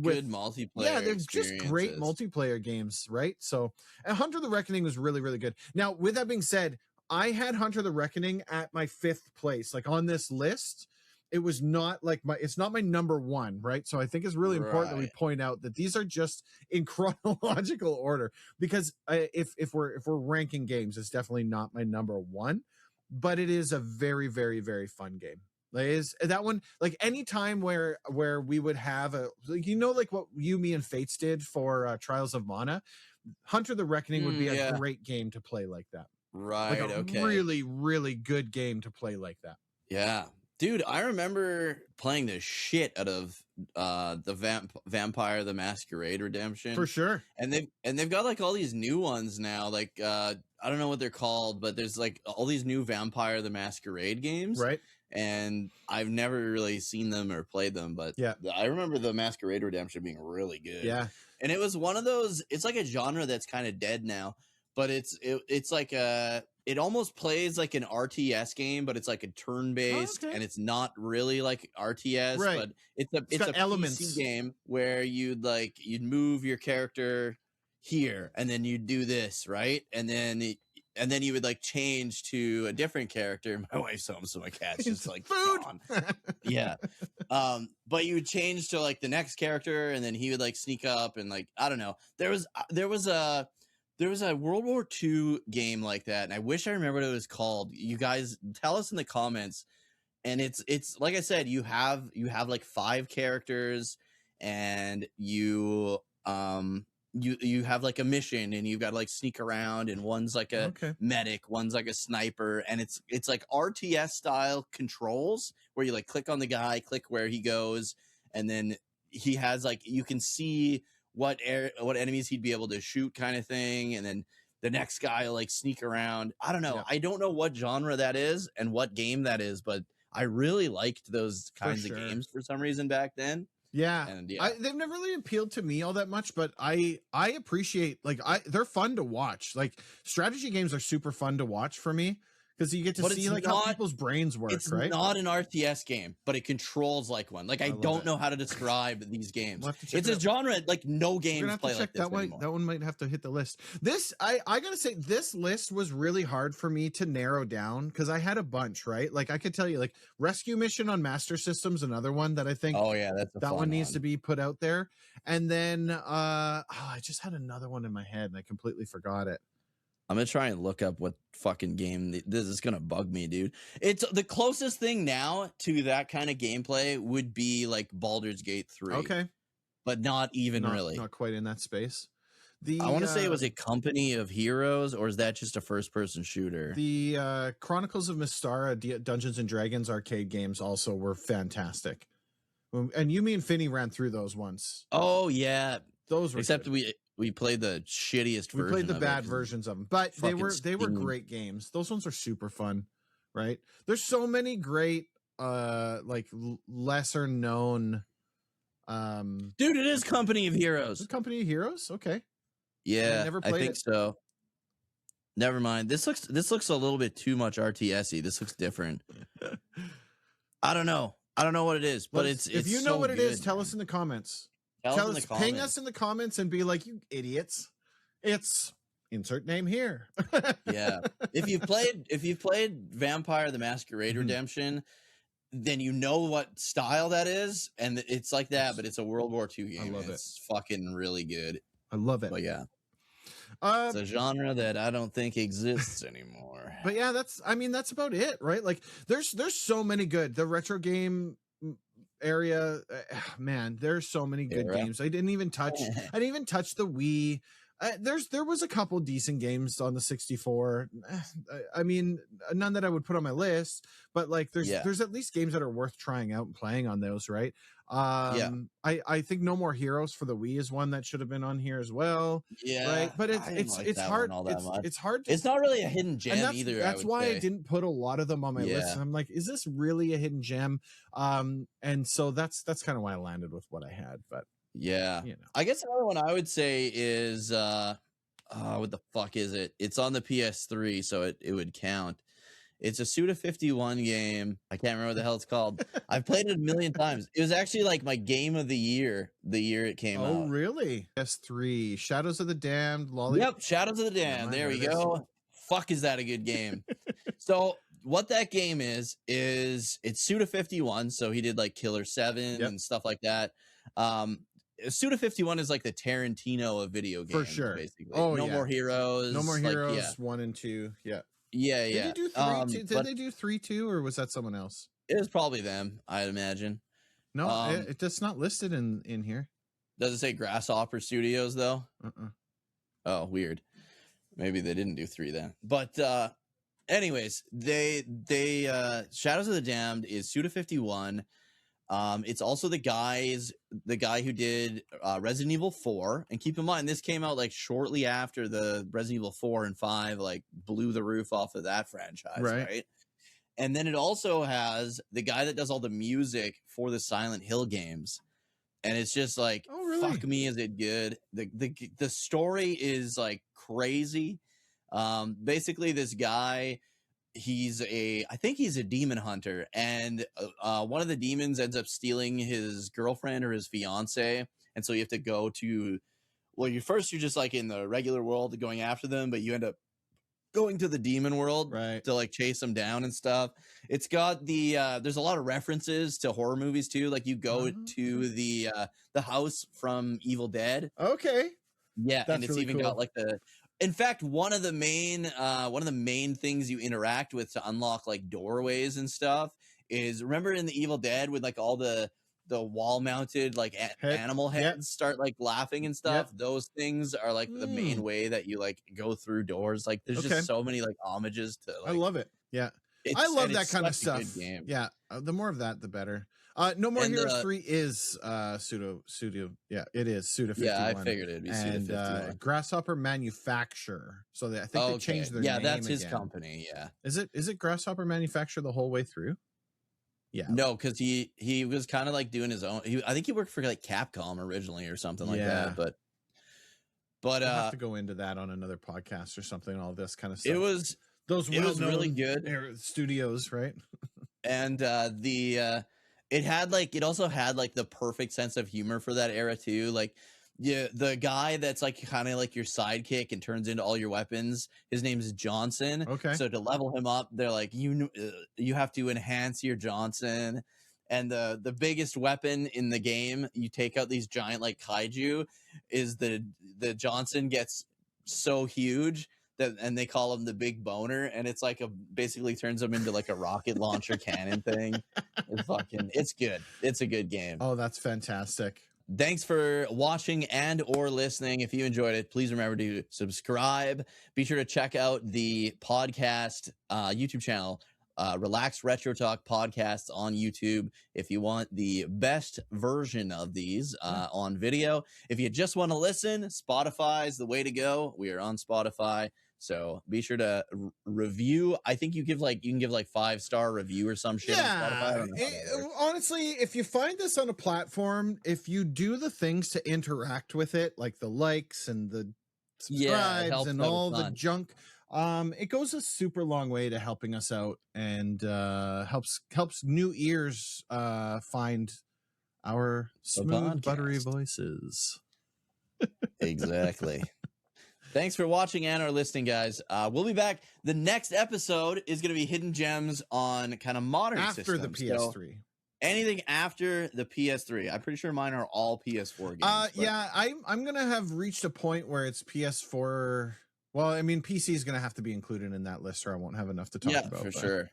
Good multiplayer, they're just great multiplayer games, right? So, and Hunter the Reckoning was really, really good. Now, with that being said, I had Hunter the Reckoning at my 5th place, like on this list. It was not like it's not my number 1, right? So I think it's really important that we point out that these are just in chronological order, because if we're ranking games, it's definitely not my number 1, but it is a very, very, very fun game. Like is that one, like any time where we would have like what you, me, and Fates did for Trials of Mana, Hunter the Reckoning would be a great game to play like that. Right. Like a really, really good game to play like that. Yeah. Dude, I remember playing the shit out of the Vampire the Masquerade Redemption. For sure. And they've got like all these new ones now. Like I don't know what they're called, but there's like all these new Vampire the Masquerade games. Right. And I've never really seen them or played them, but I remember the Masquerade Redemption being really good. Yeah. And it was one of those, it's like a genre that's kind of dead now, but it's like it almost plays like an RTS game, but it's like a turn-based, and it's not really like RTS, but it's a elements. PC game where you'd move your character here, and then you'd do this, right? And then you would like change to a different character. My wife's home, so my cat's just like food. Gone. Yeah. But you would change to like the next character, and then he would like sneak up, and like I don't know. There was a World War II game like that, and I wish I remember what it was called. You guys tell us in the comments. And it's like I said, you have like 5 characters, and you have like a mission, and you've got to like sneak around, and one's like a medic, one's like a sniper, and it's like RTS style controls where you like click on the guy, click where he goes, and then he has like, you can see what enemies he'd be able to shoot kind of thing, and then the next guy will like sneak around. I don't know. Yeah. I don't know what genre that is and what game that is, but I really liked those kinds of games for some reason back then. Yeah, and they've never really appealed to me all that much, but I appreciate, like, they're fun to watch. Like, strategy games are super fun to watch for me, because you get to see like how people's brains work. It's right? Not an RTS game, but it controls like one. Like, I don't know how to describe these games. It's a genre like no games play like this anymore. That one might have to hit the list. This I gotta say, this list was really hard for me to narrow down, because I had a bunch, right? Like, I could tell you, like, Rescue Mission on Master System's another one that I think that one needs to be put out there. And then I just had another one in my head and I completely forgot it. I'm gonna try and look up what fucking game this is. Gonna bug me, dude. It's the closest thing now to that kind of gameplay would be like Baldur's Gate 3. Okay, but not really. Not quite in that space. I want to say it was a Company of Heroes, or is that just a first-person shooter? The Chronicles of Mystara Dungeons and Dragons arcade games also were fantastic. And you, me, and Finney ran through those once. Oh yeah, those were except good. We played the shittiest version. We played the bad versions of them, but they were great games. Those ones are super fun, right? There's so many great like lesser known dude, it is Company of Heroes. Company of Heroes, okay. Yeah, never I played think it. so. Never mind. This looks a little bit too much RTS-y. This looks different. I don't know. I don't know what it is, but If it's you know so what it is, good, tell man. us in the comments. Tell us in the Ping comments. us in the comments and be like, you idiots. It's insert name here. Yeah. If you've played Vampire the Masquerade Redemption, then you know what style that is, and it's like that, but it's a World War II game. love it. It's fucking really good. I love it. But yeah. It's a genre that I don't think exists anymore. But yeah, that's about it, right? Like there's so many good. The retro game area, man, there's so many good games. I didn't even touch the Wii. There was a couple decent games on the 64. I mean, none that I would put on my list, but like there's at least games that are worth trying out and playing on those, right? I think No More Heroes for the Wii is one that should have been on here as well. Yeah, right. But it's hard. It's hard. It's not really a hidden gem either. That's why I didn't put a lot of them on my list. And I'm like, is this really a hidden gem? And so that's kind of why I landed with what I had. But yeah, I guess another one I would say is what the fuck is it? It's on the PS3, so it would count. It's a Suda 51 game. I can't remember what the hell it's called. I've played it a million times. It was actually like my game of the year it came out. Oh, really? PS3, Shadows of the Damned, Yep, Shadows of the Damned. There we go. Fuck, is that a good game? So what that game is it's Suda 51. So he did like Killer 7 and stuff like that. Suda 51 is like the Tarantino of video games. For sure. Basically. No More Heroes. No More Heroes 1 and 2. Yeah. Yeah. Did you do 3 too? Did they do 3 too, or was that someone else? It was probably them, I'd imagine. No, it's not listed in here. Does it say Grasshopper Studios though? Oh, weird. Maybe they didn't do 3 then. But anyways, they Shadows of the Damned is Suda 51. It's also the guy who did Resident Evil 4, and keep in mind this came out like shortly after the Resident Evil 4 and 5 like blew the roof off of that franchise, right? And then it also has the guy that does all the music for the Silent Hill games, and it's just like, oh, really? Fuck me, is it good? The story is like crazy. Basically, this guy, I think he's a demon hunter, and one of the demons ends up stealing his girlfriend or his fiance, and so you have to go to, well, you're just like in the regular world going after them, but you end up going to the demon world to like chase them down and stuff. It's got there's a lot of references to horror movies too, like you go to the house from Evil Dead. Okay. Yeah, and it's really even got like in fact, one of the main things you interact with to unlock like doorways and stuff is, remember in the Evil Dead with like all the wall mounted like animal heads start like laughing and stuff. Those things are like the main way that you like go through doors. Like there's just so many like homages to like, I love it. Yeah. I love that kind of stuff. Yeah. The more of that, the better. No More Heroes 3 is Suda. Yeah, it is Suda 51. Yeah, I figured it'd be Suda 51. Grasshopper Manufacturer. So I think they changed their name. Yeah, that's his company. Yeah. Is it Grasshopper Manufacturer the whole way through? Yeah. No, because he was kind of like doing his own. I think he worked for like Capcom originally or something like that. But we'll have to go into that on another podcast or something. All this kind of stuff. It was really good studios, right? And it also had like the perfect sense of humor for that era too. Like, yeah, the guy that's like kind of like your sidekick and turns into all your weapons, his name is Johnson. Okay. So to level him up, they're like, you have to enhance your Johnson. And the biggest weapon in the game, you take out these giant like kaiju, is the Johnson gets so huge and they call him the Big Boner, and it's like basically turns him into like a rocket launcher cannon thing. It's good. It's a good game. Oh, that's fantastic. Thanks for watching and or listening. If you enjoyed it, please remember to subscribe. Be sure to check out the podcast YouTube channel, Relax Retro Talk Podcasts on YouTube, if you want the best version of these on video. If you just want to listen, Spotify is the way to go. We are on Spotify, so be sure to review. I think you can give like 5-star review or some shit on Spotify. Honestly, if you find this on a platform, if you do the things to interact with it, like the likes and the subscribes helps and out a all the ton. junk. It goes a super long way to helping us out and helps new ears find our smooth, buttery podcast. voices. Exactly. Thanks for watching and or listening, guys. We'll be back. The next episode is going to be hidden gems on kind of modern After systems. the PS3. So anything after the PS3. I'm pretty sure mine are all PS4 games. Yeah, I'm gonna have reached a point where it's PS4. Well, I mean, PC is gonna have to be included in that list, or I won't have enough to talk about. For sure.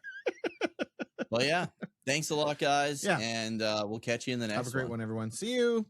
Well, yeah. Thanks a lot, guys. Yeah. And we'll catch you in the next one. Have a great one, everyone. See you.